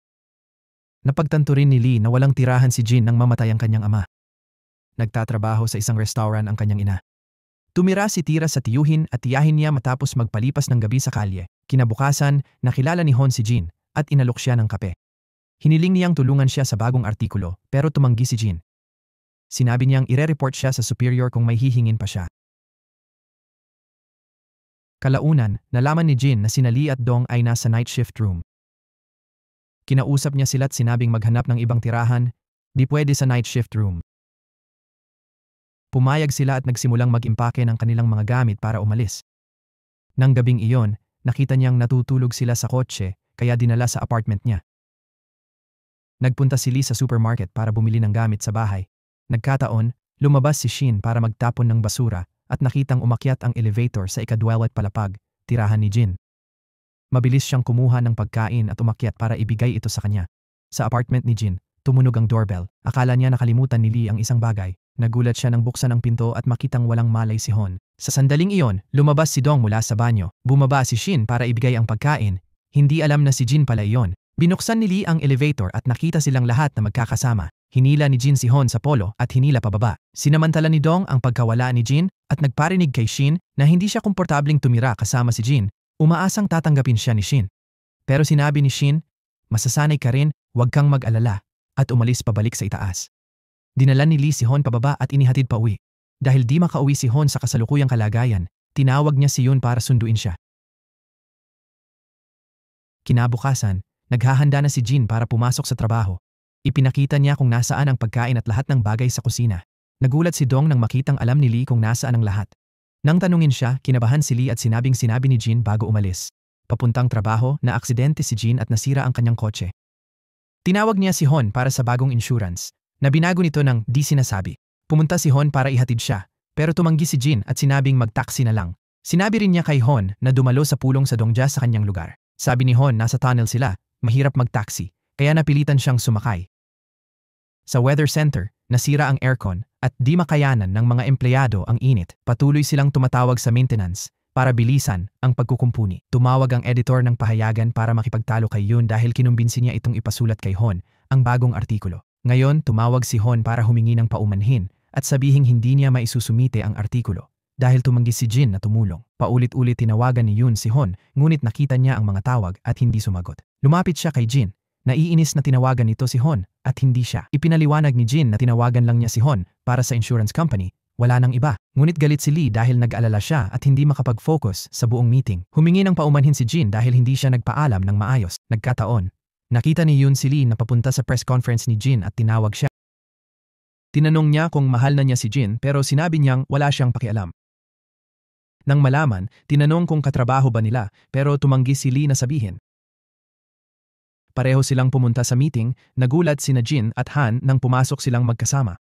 Speaker 1: Napagtanto rin ni Lee na walang tirahan si Jin nang mamatay ang kanyang ama. Nagtatrabaho sa isang restaurant ang kanyang ina. Tumira si Tira sa tiyuhin at tiyahin niya matapos magpalipas ng gabi sa kalye. Kinabukasan, nakilala ni Hon si Jin at inalok siya ng kape. Hiniling niyang tulungan siya sa bagong artikulo pero tumanggi si Jin. Sinabi niyang ire-report siya sa superior kung may hihingin pa siya. Kalaunan, nalaman ni Jin na sina Lee at Dong ay nasa night shift room. Kinausap niya sila at sinabing maghanap ng ibang tirahan, di pwede sa night shift room. Pumayag sila at nagsimulang mag-impake ng kanilang mga gamit para umalis. Nang gabing iyon, nakita niyang natutulog sila sa kotse kaya dinala sa apartment niya. Nagpunta si Lee sa supermarket para bumili ng gamit sa bahay. Nagkataon, lumabas si Shin para magtapon ng basura at nakitang umakyat ang elevator sa ika-12 palapag, tirahan ni Jin. Mabilis siyang kumuha ng pagkain at umakyat para ibigay ito sa kanya. Sa apartment ni Jin, tumunog ang doorbell. Akala niya nakalimutan ni Lee ang isang bagay. Nagulat siya nang buksan ang pinto at makitang walang malay si Hon. Sa sandaling iyon, lumabas si Dong mula sa banyo. Bumaba si Shin para ibigay ang pagkain. Hindi alam na si Jin pala iyon. Binuksan ni Lee ang elevator at nakita silang lahat na magkakasama. Hinila ni Jin si Hon sa polo at hinila pababa. Sinamantala ni Dong ang pagkawala ni Jin at nagparinig kay Shin na hindi siya komportabling tumira kasama si Jin. Umaasang tatanggapin siya ni Shin. Pero sinabi ni Shin, masasanay ka rin, huwag kang mag-alala, at umalis pabalik sa itaas. Dinala ni Lee si Hon pababa at inihatid pa uwi. Dahil di makauwi si Hon sa kasalukuyang kalagayan, tinawag niya si Yun para sunduin siya. Kinabukasan, naghahanda na si Jin para pumasok sa trabaho. Ipinakita niya kung nasaan ang pagkain at lahat ng bagay sa kusina. Nagulat si Dong nang makitang alam ni Lee kung nasaan ang lahat. Nang tanungin siya, kinabahan si Lee at sinabi ni Jin bago umalis. Papuntang trabaho, na aksidente si Jin at nasira ang kanyang kotse. Tinawag niya si Hon para sa bagong insurance, na binago nito ng di sinasabi. Pumunta si Hon para ihatid siya, pero tumanggi si Jin at sinabing mag-taxi na lang. Sinabi rin niya kay Hon na dumalo sa pulong sa Dongja sa kanyang lugar. Sabi ni Hon nasa tunnel sila, mahirap mag-taxi, kaya napilitan siyang sumakay. Sa weather center, nasira ang aircon at di makayanan ng mga empleyado ang init. Patuloy silang tumatawag sa maintenance para bilisan ang pagkukumpuni. Tumawag ang editor ng pahayagan para makipagtalo kay Yun dahil kinumbinsi niya itong ipasulat kay Hon ang bagong artikulo. Ngayon, tumawag si Hon para humingi ng paumanhin at sabihing hindi niya maisusumite ang artikulo dahil tumanggi si Jin na tumulong. Paulit-ulit tinawagan ni Yun si Hon ngunit nakita niya ang mga tawag at hindi sumagot. Lumapit siya kay Jin. Naiinis na tinawagan nito si Hon at hindi siya. Ipinaliwanag ni Jin na tinawagan lang niya si Hon para sa insurance company, wala nang iba. Ngunit galit si Lee dahil nag-alala siya at hindi makapag-focus sa buong meeting. Humingi ng paumanhin si Jin dahil hindi siya nagpaalam ng maayos. Nagkataon, nakita ni Yun si Lee na papunta sa press conference ni Jin at tinawag siya. Tinanong niya kung mahal na niya si Jin pero sinabi niyang wala siyang pakialam. Nang malaman, tinanong kung katrabaho ba nila pero tumanggi si Lee na sabihin. Pareho silang pumunta sa meeting, nagulat sina Jin at Han nang pumasok silang magkasama.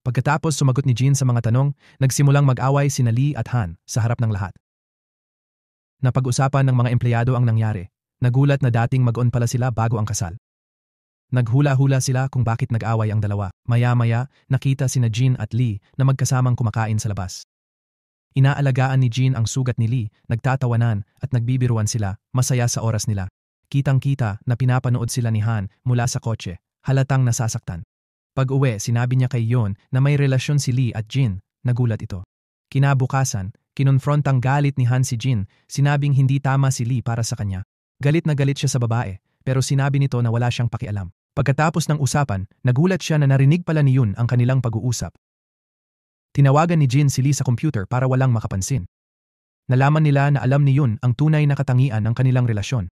Speaker 1: Pagkatapos sumagot ni Jin sa mga tanong, nagsimulang mag-away sina Lee at Han sa harap ng lahat. Napag-usapan ng mga empleyado ang nangyari. Nagulat na dating mag-on pala sila bago ang kasal. Naghula-hula sila kung bakit nag-away ang dalawa. Maya-maya, nakita sina Jin at Lee na magkasamang kumakain sa labas. Inaalagaan ni Jin ang sugat ni Lee, nagtatawanan at nagbibiruan sila, masaya sa oras nila. Kitang-kita na pinapanood sila ni Han mula sa kotse, halatang nasasaktan. Pag-uwi, sinabi niya kay Yon na may relasyon si Lee at Jin, nagulat ito. Kinabukasan, kinonfrontang galit ni Han si Jin, sinabing hindi tama si Lee para sa kanya. Galit na galit siya sa babae, pero sinabi nito na wala siyang pakialam. Pagkatapos ng usapan, nagulat siya na narinig pala ni Yun ang kanilang pag-uusap. Tinawagan ni Jin si Lee sa computer para walang makapansin. Nalaman nila na alam ni Yun ang tunay na katangian ng kanilang relasyon.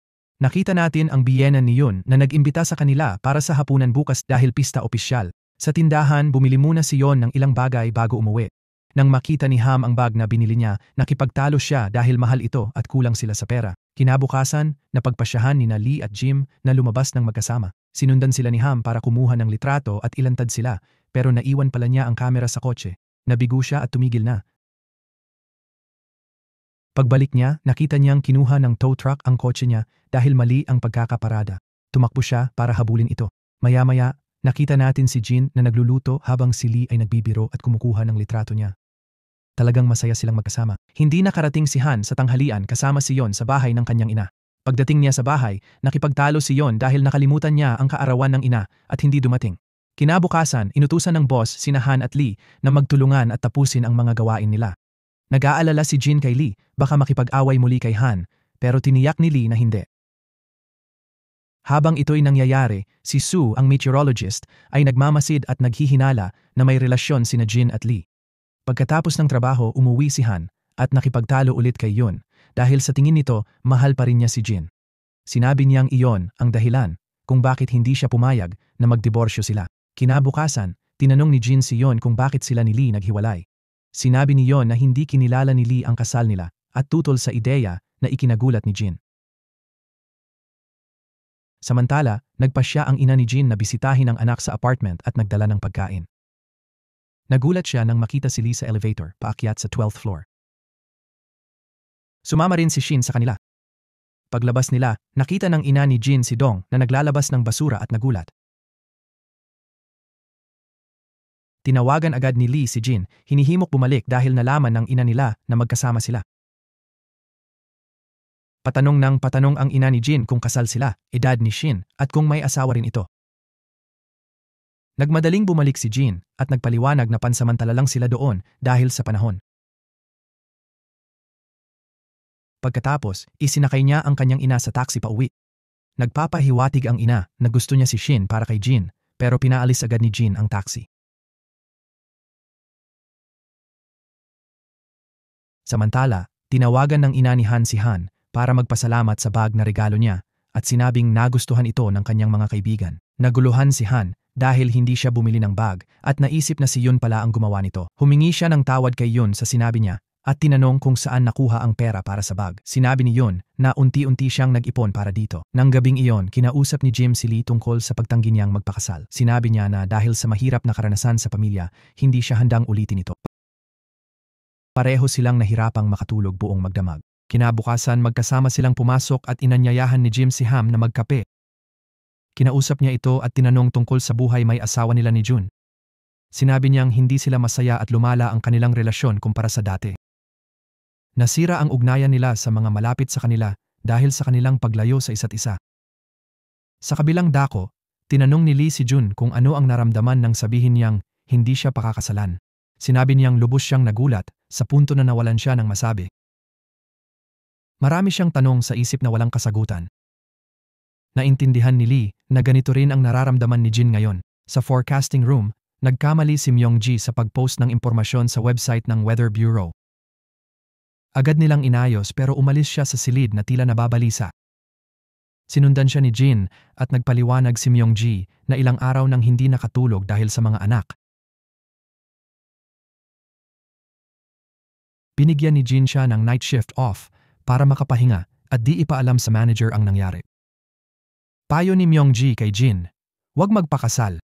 Speaker 1: Nakita natin ang biyena ni Yun na nag-imbita sa kanila para sa hapunan bukas dahil pista opisyal. Sa tindahan, bumili muna si Yon ng ilang bagay bago umuwi. Nang makita ni Ham ang bag na binili niya, nakipagtalo siya dahil mahal ito at kulang sila sa pera. Kinabukasan, napagpasyahan ni na Lee at Jim na lumabas ng magkasama. Sinundan sila ni Ham para kumuha ng litrato at ilantad sila, pero naiwan pala niya ang kamera sa kotse. Nabigo siya at tumigil na. Pagbalik niya, nakita niyang kinuha ng tow truck ang kotse niya dahil mali ang pagkakaparada. Tumakbo siya para habulin ito. Maya-maya, nakita natin si Jin na nagluluto habang si Lee ay nagbibiro at kumukuha ng litrato niya. Talagang masaya silang magkasama. Hindi nakarating si Han sa tanghalian kasama si Yon sa bahay ng kanyang ina. Pagdating niya sa bahay, nakipagtalo si Yon dahil nakalimutan niya ang kaarawan ng ina at hindi dumating. Kinabukasan, inutusan ng boss sina Han at Lee na magtulungan at tapusin ang mga gawain nila. Nag-aalala si Jin kay Lee, baka makipag-away muli kay Han, pero tiniyak ni Lee na hindi. Habang ito'y nangyayari, si Sue, ang meteorologist, ay nagmamasid at naghihinala na may relasyon sina Jin at Lee. Pagkatapos ng trabaho, umuwi si Han at nakipagtalo ulit kay Yun dahil sa tingin nito mahal pa rin niya si Jin. Sinabi niyang iyon ang dahilan kung bakit hindi siya pumayag na magdiborsyo sila. Kinabukasan, tinanong ni Jin si Yun kung bakit sila ni Lee naghiwalay. Sinabi ni Yun na hindi kinilala ni Lee ang kasal nila at tutol sa ideya na ikinagulat ni Jin. Samantala, nagpasya ang ina ni Jin na bisitahin ang anak sa apartment at nagdala ng pagkain. Nagulat siya nang makita si Lee sa elevator paakyat sa 12th floor. Sumama rin si Shin sa kanila. Paglabas nila, nakita ng ina ni Jin si Dong na naglalabas ng basura at nagulat. Tinawagan agad ni Lee si Jin, hinihimok bumalik dahil nalaman ng ina nila na magkasama sila. Patanong ang ina ni Jin kung kasal sila, edad ni Shin, at kung may asawa rin ito. Nagmadaling bumalik si Jin at nagpaliwanag na pansamantala lang sila doon dahil sa panahon. Pagkatapos, isinakay niya ang kanyang ina sa taxi pauwi. Nagpapahiwatig ang ina na gusto niya si Shin para kay Jin, pero pinaalis agad ni Jin ang taxi. Samantala, tinawagan ng ina ni Han si Han para magpasalamat sa bag na regalo niya at sinabing nagustuhan ito ng kanyang mga kaibigan. Naguluhan si Han dahil hindi siya bumili ng bag at naisip na si Yun pala ang gumawa nito. Humingi siya ng tawad kay Yun sa sinabi niya at tinanong kung saan nakuha ang pera para sa bag. Sinabi ni Yun na unti-unti siyang nag-ipon para dito. Nang gabing iyon, kinausap ni Jim si Lee tungkol sa pagtanggi niyang magpakasal. Sinabi niya na dahil sa mahirap na karanasan sa pamilya, hindi siya handang ulitin ito. Pareho silang nahirapang makatulog buong magdamag. Kinabukasan magkasama silang pumasok at inanyayahan ni Jim si Ham na magkape. Kinausap niya ito at tinanong tungkol sa buhay may asawa nila ni Jun. Sinabi niyang hindi sila masaya at lumala ang kanilang relasyon kumpara sa dati. Nasira ang ugnayan nila sa mga malapit sa kanila dahil sa kanilang paglayo sa isa't isa. Sa kabilang dako, tinanong ni Lee si Jun kung ano ang naramdaman nang sabihin niyang hindi siya pakakasalan. Sinabi niyang lubos siyang nagulat sa punto na nawalan siya ng masabi. Marami siyang tanong sa isip na walang kasagutan. Naintindihan ni Lee na ganito rin ang nararamdaman ni Jin ngayon. Sa forecasting room, nagkamali si Myung-ji sa pag-post ng impormasyon sa website ng Weather Bureau. Agad nilang inayos pero umalis siya sa silid na tila nababalisa. Sinundan siya ni Jin at nagpaliwanag si Myung-ji na ilang araw nang hindi nakatulog dahil sa mga anak. Binigyan ni Jin siya ng night shift off para makapahinga at di ipaalam sa manager ang nangyari. Payo ni Myung-ji kay Jin, huwag magpakasal.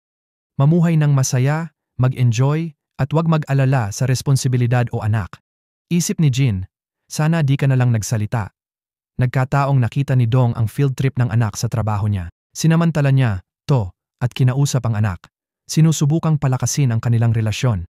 Speaker 1: Mamuhay ng masaya, mag-enjoy, at huwag mag-alala sa responsibilidad o anak. Isip ni Jin, sana di ka na lang nagsalita. Nagkataong nakita ni Dong ang field trip ng anak sa trabaho niya. Sinamantala niya, at kinausap ang anak. Sinusubukang palakasin ang kanilang relasyon.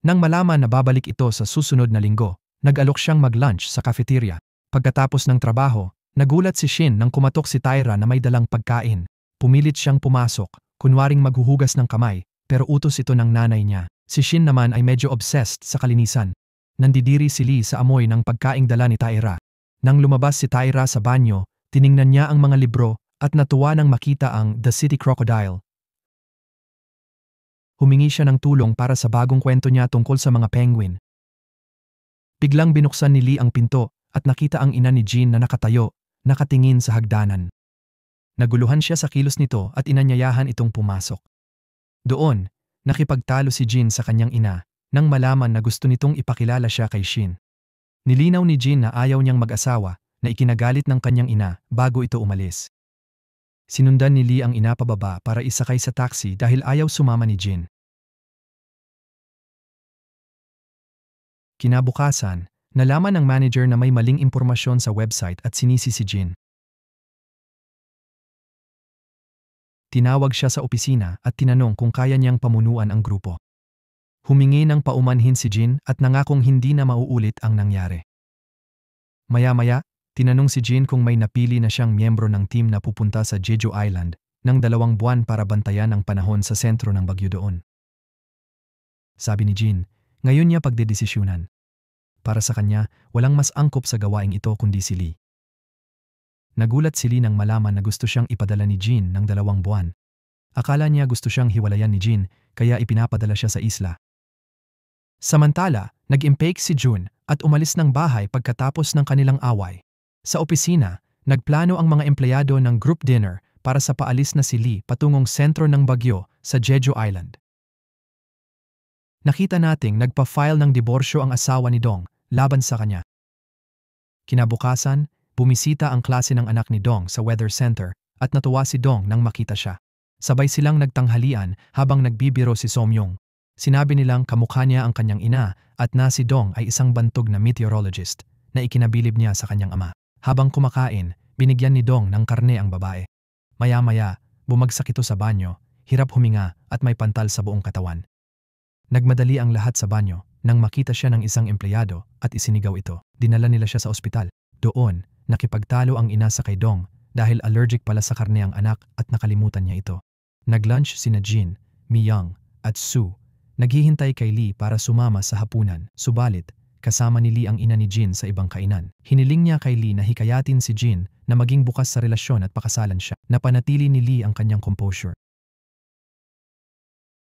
Speaker 1: Nang malaman na babalik ito sa susunod na linggo, nag-alok siyang mag-lunch sa cafeteria. Pagkatapos ng trabaho, nagulat si Shin nang kumatok si Tyra na may dalang pagkain. Pumilit siyang pumasok, kunwaring maghuhugas ng kamay, pero utos ito ng nanay niya. Si Shin naman ay medyo obsessed sa kalinisan. Nandidiri si Lee sa amoy ng pagkaing dala ni Tyra. Nang lumabas si Tyra sa banyo, tiningnan niya ang mga libro at natuwa nang makita ang The City Crocodile. Humingi siya ng tulong para sa bagong kwento niya tungkol sa mga penguin. Biglang binuksan ni Lee ang pinto at nakita ang ina ni Jin na nakatayo, nakatingin sa hagdanan. Naguluhan siya sa kilos nito at inanyayahan itong pumasok. Doon, nakipagtalo si Jin sa kanyang ina nang malaman na gusto nitong ipakilala siya kay Shin. Nilinaw ni Jin na ayaw niyang mag-asawa na ikinagalit ng kanyang ina bago ito umalis. Sinundan ni Lee ang ina pababa para isakay sa taxi dahil ayaw sumama ni Jin. Kinabukasan, nalaman ng manager na may maling impormasyon sa website at sinisi si Jin. Tinawag siya sa opisina at tinanong kung kaya niyang pamunuan ang grupo. Humingi ng paumanhin si Jin at nangakong hindi na mauulit ang nangyari. Maya-maya, tinanong si Jin kung may napili na siyang miyembro ng team na pupunta sa Jeju Island ng 2 buwan para bantayan ang panahon sa sentro ng bagyo doon. Sabi ni Jin, ngayon niya pagdedesisyunan. Para sa kanya, walang mas angkop sa gawaing ito kundi si Lee. Nagulat si Lee nang malaman na gusto siyang ipadala ni Jean ng 2 buwan. Akala niya gusto siyang hiwalayan ni Jean kaya ipinapadala siya sa isla. Samantala, nag-impake si June at umalis ng bahay pagkatapos ng kanilang away. Sa opisina, nagplano ang mga empleyado ng group dinner para sa paalis na si Lee patungong sentro ng bagyo sa Jeju Island. Nakita nating nagpa-file ng diborsyo ang asawa ni Dong laban sa kanya. Kinabukasan, bumisita ang klase ng anak ni Dong sa weather center at natuwa si Dong nang makita siya. Sabay silang nagtanghalian habang nagbibiro si Somyong. Sinabi nilang kamukha niya ang kanyang ina at na si Dong ay isang bantog na meteorologist na ikinabilib niya sa kanyang ama. Habang kumakain, binigyan ni Dong ng karne ang babae. Maya-maya, bumagsak ito sa banyo, hirap huminga at may pantal sa buong katawan. Nagmadali ang lahat sa banyo nang makita siya ng isang empleyado at isinigaw ito. Dinala nila siya sa ospital. Doon, nakipagtalo ang ina sa kay Dong dahil allergic pala sa karne ang anak at nakalimutan niya ito. Nag-lunch sina Jin, Mi-young at Sue. Naghihintay kay Lee para sumama sa hapunan. Subalit, kasama ni Lee ang ina ni Jin sa ibang kainan. Hiniling niya kay Lee na hikayatin si Jin na maging bukas sa relasyon at pakasalan siya. Napanatili ni Lee ang kanyang composure.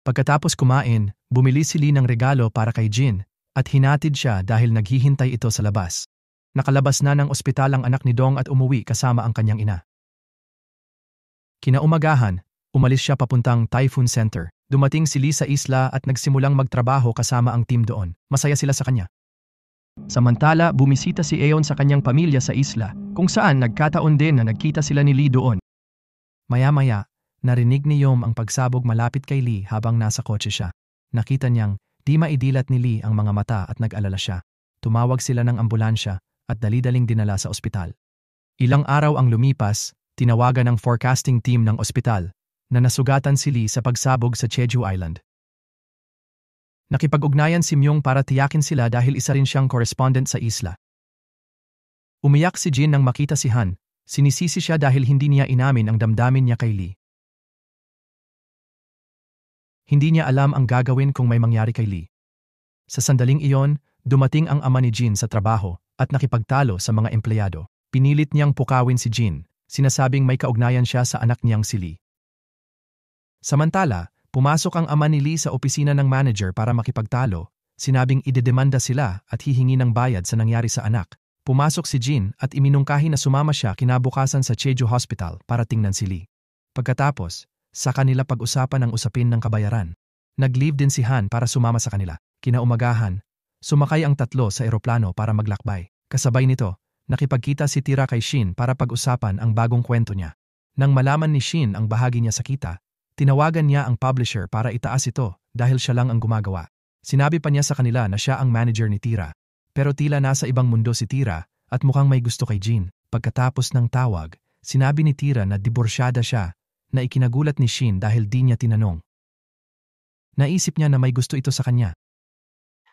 Speaker 1: Pagkatapos kumain, bumili si Lee ng regalo para kay Jin at hinatid siya dahil naghihintay ito sa labas. Nakalabas na ng ospital ang anak ni Dong at umuwi kasama ang kanyang ina. Kinaumagahan, umalis siya papuntang Typhoon Center. Dumating si Lee sa isla at nagsimulang magtrabaho kasama ang team doon. Masaya sila sa kanya. Samantala, bumisita si Aeon sa kanyang pamilya sa isla, kung saan nagkataon din na nagkita sila ni Lee doon. Maya-maya, narinig ni Yom ang pagsabog malapit kay Lee habang nasa kotse siya. Nakita niyang di maidilat ni Lee ang mga mata at nag-alala siya. Tumawag sila ng ambulansya at dali-daling dinala sa ospital. Ilang araw ang lumipas, tinawagan ng forecasting team ng ospital na nasugatan si Lee sa pagsabog sa Jeju Island. Nakipag-ugnayan si Myung para tiyakin sila dahil isa rin siyang correspondent sa isla. Umiyak si Jin nang makita si Han. Sinisisi siya dahil hindi niya inamin ang damdamin niya kay Lee. Hindi niya alam ang gagawin kung may mangyari kay Lee. Sa sandaling iyon, dumating ang ama ni Jin sa trabaho at nakipagtalo sa mga empleyado. Pinilit niyang pukawin si Jin, sinasabing may kaugnayan siya sa anak niyang si Lee. Samantala, pumasok ang ama ni Lee sa opisina ng manager para makipagtalo, sinabing idedemanda sila at hihingi ng bayad sa nangyari sa anak. Pumasok si Jin at iminungkahi na sumama siya kinabukasan sa Jeju Hospital para tingnan si Lee. Pagkatapos, sa kanila pag-usapan ang usapin ng kabayaran. Nag-leave din si Han para sumama sa kanila. Kinaumagahan, sumakay ang tatlo sa eroplano para maglakbay. Kasabay nito, nakipagkita si Tira kay Shin para pag-usapan ang bagong kwento niya. Nang malaman ni Shin ang bahagi niya sa kita, tinawagan niya ang publisher para itaas ito dahil siya lang ang gumagawa. Sinabi pa niya sa kanila na siya ang manager ni Tira. Pero tila nasa ibang mundo si Tira at mukhang may gusto kay Jin. Pagkatapos ng tawag, sinabi ni Tira na diborsyada siya na ikinagulat ni Shin dahil di niya tinanong. Naisip niya na may gusto ito sa kanya.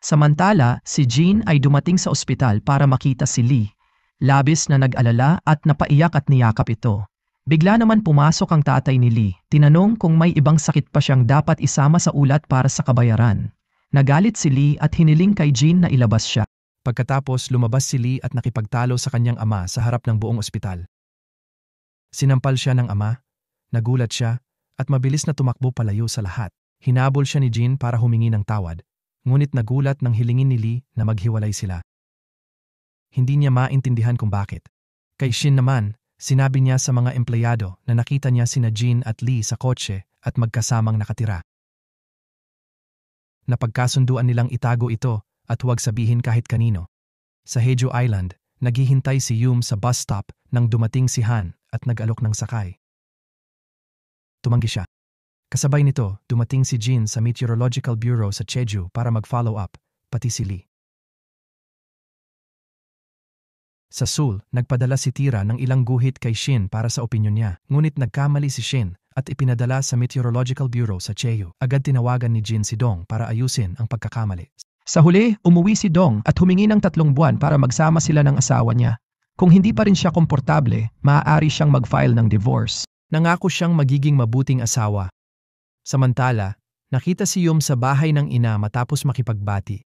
Speaker 2: Samantala, si Jin ay dumating sa ospital para makita si Lee. Labis na nag-alala at napaiyak at niyakap ito. Bigla naman pumasok ang tatay ni Lee. Tinanong kung may ibang sakit pa siyang dapat isama sa ulat para sa kabayaran. Nagalit si Lee at hiniling kay Jin na ilabas siya.
Speaker 1: Pagkatapos lumabas si Lee at nakipagtalo sa kanyang ama sa harap ng buong ospital. Sinampal siya ng ama, nagulat siya, at mabilis na tumakbo palayo sa lahat. Hinabol siya ni Jin para humingi ng tawad, ngunit nagulat nang hilingin ni Lee na maghiwalay sila. Hindi niya maintindihan kung bakit. Kay Shin naman, sinabi niya sa mga empleyado na nakita niya sina Jin at Lee sa kotse at magkasamang nakatira. Napagkasunduan nilang itago ito at huwag sabihin kahit kanino. Sa Jeju Island, naghihintay si Yum sa bus stop nang dumating si Han at nag-alok ng sakay. Tumanggi siya. Kasabay nito, dumating si Jin sa Meteorological Bureau sa Jeju para mag-follow up, pati si Lee. Sa Seoul, nagpadala si Tira ng ilang guhit kay Shin para sa opinyon niya, ngunit nagkamali si Shin at ipinadala sa Meteorological Bureau sa Jeju. Agad tinawagan ni Jin si Dong para ayusin ang pagkakamali.
Speaker 2: Sa huli, umuwi si Dong at humingi ng 3 buwan para magsama sila ng asawa niya. Kung hindi pa rin siya komportable, maaari siyang mag-file ng divorce.
Speaker 1: Nangako siyang magiging mabuting asawa. Samantala, nakita si Yum sa bahay ng ina matapos makipagbati.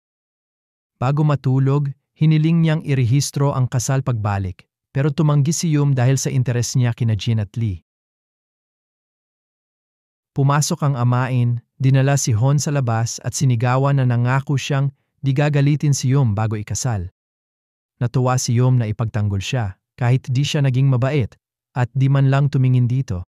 Speaker 1: Bago matulog, hiniling niyang irehistro ang kasal pagbalik, pero tumanggi si Yum dahil sa interes niya kina Jin at Lee. Pumasok ang amain, dinala si Hon sa labas at sinigawan na nangako siyang di gagalitin si Yum bago ikasal. Natuwa si Yum na ipagtanggol siya kahit di siya naging mabait at di man lang tumingin dito.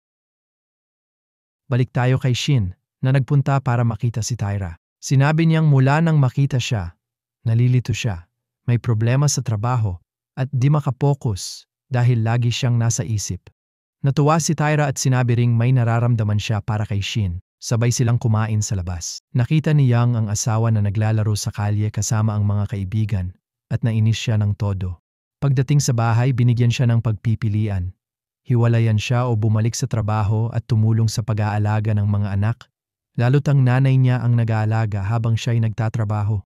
Speaker 1: Balik tayo kay Shin na nagpunta para makita si Tyra. Sinabi niyang mula nang makita siya, nalilito siya, may problema sa trabaho at di makapokus dahil lagi siyang nasa isip. Natuwa si Tyra at sinabi ring may nararamdaman siya para kay Shin. Sabay silang kumain sa labas. Nakita ni Yang ang asawa na naglalaro sa kalye kasama ang mga kaibigan at nainis siya ng todo. Pagdating sa bahay, binigyan siya ng pagpipilian. Hiwalayan siya o bumalik sa trabaho at tumulong sa pag-aalaga ng mga anak, lalo't ang nanay niya ang nag-aalaga habang siya'y nagtatrabaho.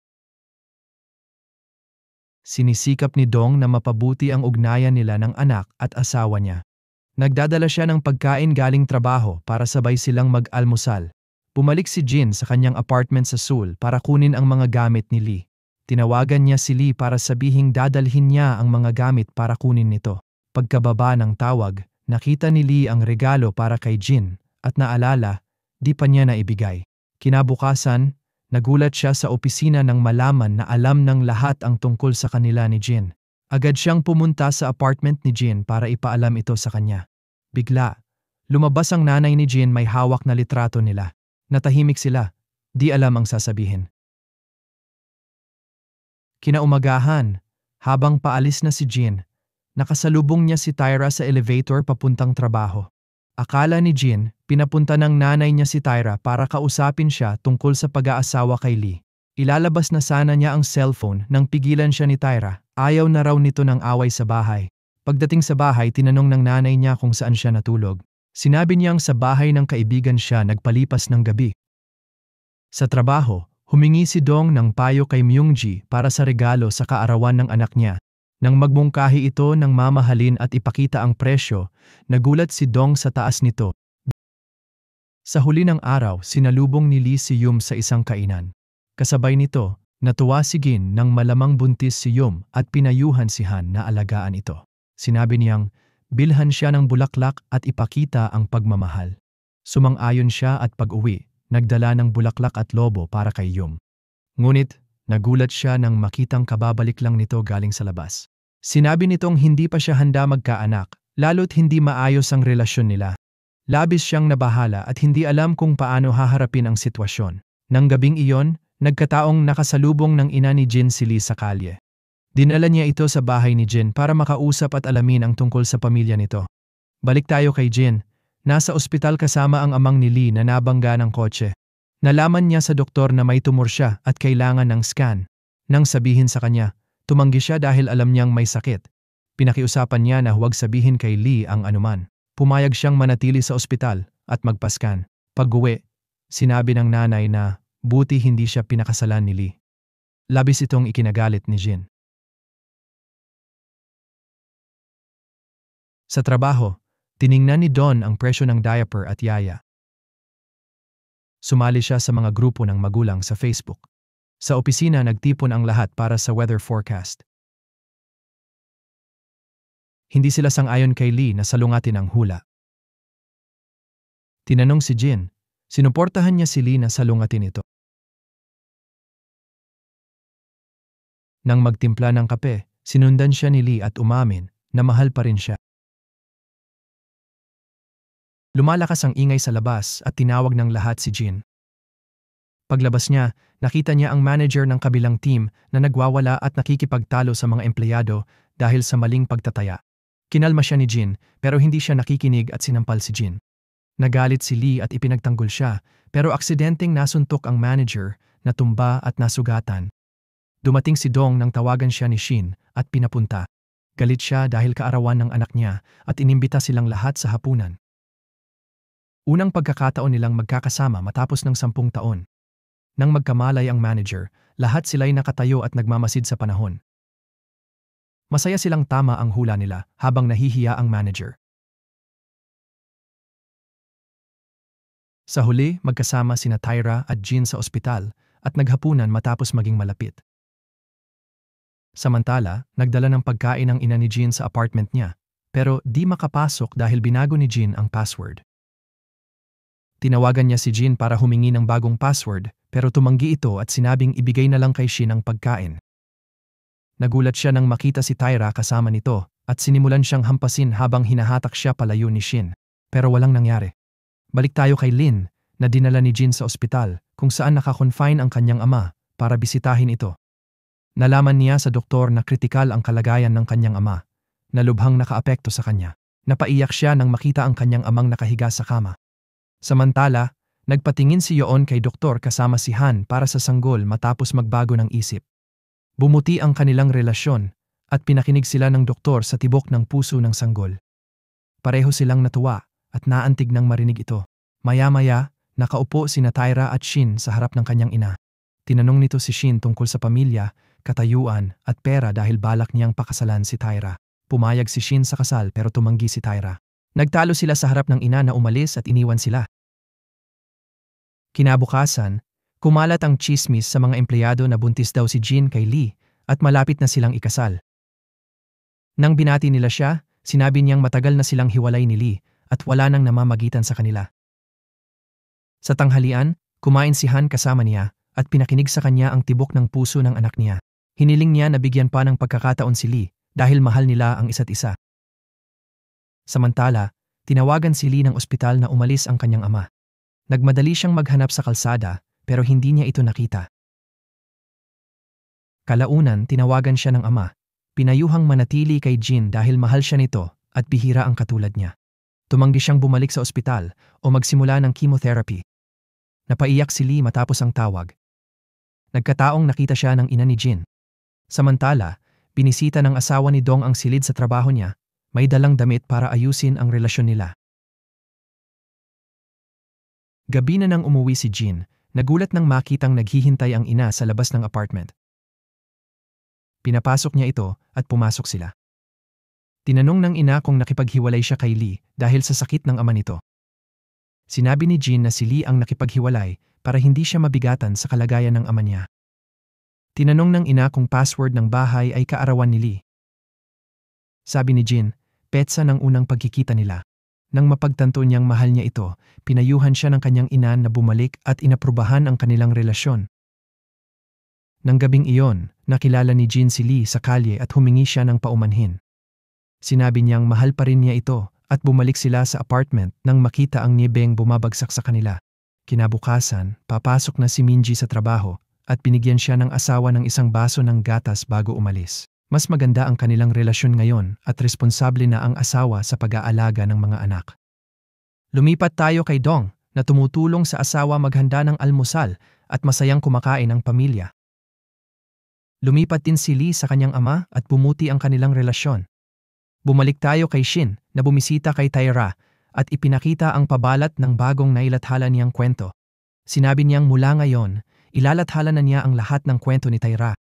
Speaker 1: Sinisikap ni Dong na mapabuti ang ugnayan nila ng anak at asawa niya. Nagdadala siya ng pagkain galing trabaho para sabay silang mag-almusal. Bumalik si Jin sa kanyang apartment sa Seoul para kunin ang mga gamit ni Lee. Tinawagan niya si Lee para sabihing dadalhin niya ang mga gamit para kunin nito. Pagkababa ng tawag, nakita ni Lee ang regalo para kay Jin at naalala, di pa niya naibigay. Kinabukasan, nagulat siya sa opisina nang malaman na alam ng lahat ang tungkol sa kanila ni Jin. Agad siyang pumunta sa apartment ni Jin para ipaalam ito sa kanya. Bigla, lumabas ang nanay ni Jin may hawak na litrato nila. Natahimik sila, di alam ang sasabihin. Kinaumagahan, habang paalis na si Jin, nakasalubong niya si Tyra sa elevator papuntang trabaho. Akala ni Jin, pinapunta ng nanay niya si Tyra para kausapin siya tungkol sa pag-aasawa kay Lee. Ilalabas na sana niya ang cellphone nang pigilan siya ni Tyra. Ayaw na raw nito ng away sa bahay. Pagdating sa bahay, tinanong ng nanay niya kung saan siya natulog. Sinabi niyang sa bahay ng kaibigan siya nagpalipas ng gabi. Sa trabaho, humingi si Dong ng payo kay Myungji para sa regalo sa kaarawan ng anak niya. Nang magmungkahi ito ng mamahalin at ipakita ang presyo, nagulat si Dong sa taas nito. Sa huli ng araw, sinalubong ni Lee si Yum sa isang kainan. Kasabay nito, natuwa si Gin nang malamang buntis si Yum at pinayuhan si Han na alagaan ito. Sinabi niyang, bilhan siya ng bulaklak at ipakita ang pagmamahal. Sumang-ayon siya at pag-uwi, nagdala ng bulaklak at lobo para kay Yum. Ngunit, nagulat siya nang makitang kababalik lang nito galing sa labas. Sinabi nitong hindi pa siya handa magkaanak, lalo't hindi maayos ang relasyon nila. Labis siyang nabahala at hindi alam kung paano haharapin ang sitwasyon. Nang gabing iyon, nagkataong nakasalubong ng ina ni Jin si Lee sa kalye. Dinala niya ito sa bahay ni Jin para makausap at alamin ang tungkol sa pamilya nito. Balik tayo kay Jin. Nasa ospital kasama ang amang ni Lee na nabangga ng kotse. Nalaman niya sa doktor na may tumor siya at kailangan ng scan. Nang sabihin sa kanya, tumanggi siya dahil alam niyang may sakit. Pinakiusapan niya na huwag sabihin kay Lee ang anuman. Pumayag siyang manatili sa ospital at magpaskan. Pag-uwi, sinabi ng nanay na buti hindi siya pinakasalan ni Lee. Labis itong ikinagalit ni Jin. Sa trabaho, tiningnan ni Don ang presyo ng diaper at yaya. Sumali siya sa mga grupo ng magulang sa Facebook. Sa opisina, nagtipon ang lahat para sa weather forecast. Hindi sila sang-ayon kay Lee na salungatin ang hula. Tinanong si Jin, sinuportahan niya si Lee na salungatin ito. Nang magtimpla ng kape, sinundan siya ni Lee at umamin na mahal pa rin siya. Lumalakas ang ingay sa labas at tinawag ng lahat si Jin. Paglabas niya, nakita niya ang manager ng kabilang team na nagwawala at nakikipagtalo sa mga empleyado dahil sa maling pagtataya. Kinalma siya ni Jin pero hindi siya nakikinig at sinampal si Jin. Nagalit si Lee at ipinagtanggol siya pero aksidenteng nasuntok ang manager, natumba at nasugatan. Dumating si Dong nang tawagan siya ni Shin at pinapunta. Galit siya dahil kaarawan ng anak niya at inimbita silang lahat sa hapunan. Unang pagkakataon nilang magkakasama matapos ng 10 taon. Nang magkamalay ang manager, lahat sila'y nakatayo at nagmamasid sa panahon. Masaya silang tama ang hula nila habang nahihiya ang manager. Sa huli, magkasama sina Tyra at Jin sa ospital at naghapunan matapos maging malapit. Samantala, nagdala ng pagkain ang ina ni Jean sa apartment niya, pero di makapasok dahil binago ni Jean ang password. Tinawagan niya si Jean para humingi ng bagong password, pero tumanggi ito at sinabing ibigay na lang kay Shin ang pagkain. Nagulat siya nang makita si Tyra kasama nito at sinimulan siyang hampasin habang hinahatak siya palayo ni Shin, pero walang nangyari. Balik tayo kay Lynn, na dinala ni Jean sa ospital kung saan nakakonfine ang kanyang ama para bisitahin ito. Nalaman niya sa doktor na kritikal ang kalagayan ng kanyang ama, na lubhang nakaapekto sa kanya. Napaiyak siya nang makita ang kanyang amang nakahiga sa kama. Samantala, nagpatingin si Yoon kay doktor kasama si Han para sa sanggol matapos magbago ng isip. Bumuti ang kanilang relasyon at pinakinig sila ng doktor sa tibok ng puso ng sanggol. Pareho silang natuwa at naantig nang marinig ito. Maya-maya, nakaupo sina Tyra at Shin sa harap ng kanyang ina. Tinanong nito si Shin tungkol sa pamilya, katayuan at pera dahil balak niyang pakasalan si Tyra. Pumayag si Shin sa kasal pero tumanggi si Tyra. Nagtalo sila sa harap ng ina na umalis at iniwan sila. Kinabukasan, kumalat ang chismis sa mga empleyado na buntis daw si Jean kay Lee at malapit na silang ikasal. Nang binati nila siya, sinabi niyang matagal na silang hiwalay ni Lee at wala nang namamagitan sa kanila. Sa tanghalian, kumain si Han kasama niya at pinakinig sa kanya ang tibok ng puso ng anak niya. Hiniling niya na bigyan pa ng pagkakataon si Lee dahil mahal nila ang isa't isa. Samantala, tinawagan si Lee ng ospital na umalis ang kanyang ama. Nagmadali siyang maghanap sa kalsada pero hindi niya ito nakita. Kalaunan, tinawagan siya ng ama. Pinayuhang manatili kay Jean dahil mahal siya nito at bihira ang katulad niya. Tumanggi siyang bumalik sa ospital o magsimula ng chemotherapy. Napaiyak si Lee matapos ang tawag. Nagkataong nakita siya ng ina ni Jean. Samantala, binisita ng asawa ni Dong ang silid sa trabaho niya, may dalang damit para ayusin ang relasyon nila. Gabi na nang umuwi si Jean, nagulat nang makitang naghihintay ang ina sa labas ng apartment. Pinapasok niya ito at pumasok sila. Tinanong ng ina kung nakipaghiwalay siya kay Lee dahil sa sakit ng ama nito. Sinabi ni Jean na si Lee ang nakipaghiwalay para hindi siya mabigatan sa kalagayan ng ama niya. Tinanong ng ina kung password ng bahay ay kaarawan ni Lee. Sabi ni Jean, petsa ng unang pagkikita nila. Nang mapagtanto niyang mahal niya ito, pinayuhan siya ng kanyang ina na bumalik at inaprubahan ang kanilang relasyon. Nang gabing iyon, nakilala ni Jean si Lee sa kalye at humingi siya ng paumanhin. Sinabi niyang mahal pa rin niya ito at bumalik sila sa apartment nang makita ang niyebeng bumabagsak sa kanila. Kinabukasan, papasok na si Minji sa trabaho at binigyan siya ng asawa ng isang baso ng gatas bago umalis. Mas maganda ang kanilang relasyon ngayon at responsable na ang asawa sa pag-aalaga ng mga anak. Lumipat tayo kay Dong na tumutulong sa asawa maghanda ng almusal at masayang kumakain ang pamilya. Lumipat din si Lee sa kanyang ama at bumuti ang kanilang relasyon. Bumalik tayo kay Shin na bumisita kay Tyra at ipinakita ang pabalat ng bagong nailathala niyang kwento. Sinabi niyang mula ngayon, ilalathala na niya ang lahat ng kwento ni Tyra.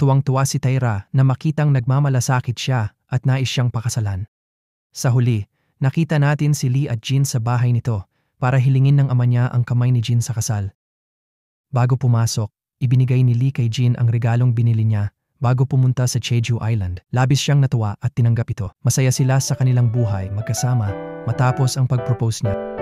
Speaker 1: Tuwang-tuwa si Tyra na makitang nagmamalasakit siya at nais siyang pakasalan. Sa huli, nakita natin si Lee at Jean sa bahay nito para hilingin ng ama niya ang kamay ni Jean sa kasal. Bago pumasok, ibinigay ni Lee kay Jean ang regalong binili niya bago pumunta sa Jeju Island. Labis siyang natuwa at tinanggap ito. Masaya sila sa kanilang buhay magkasama matapos ang pag-propose niya.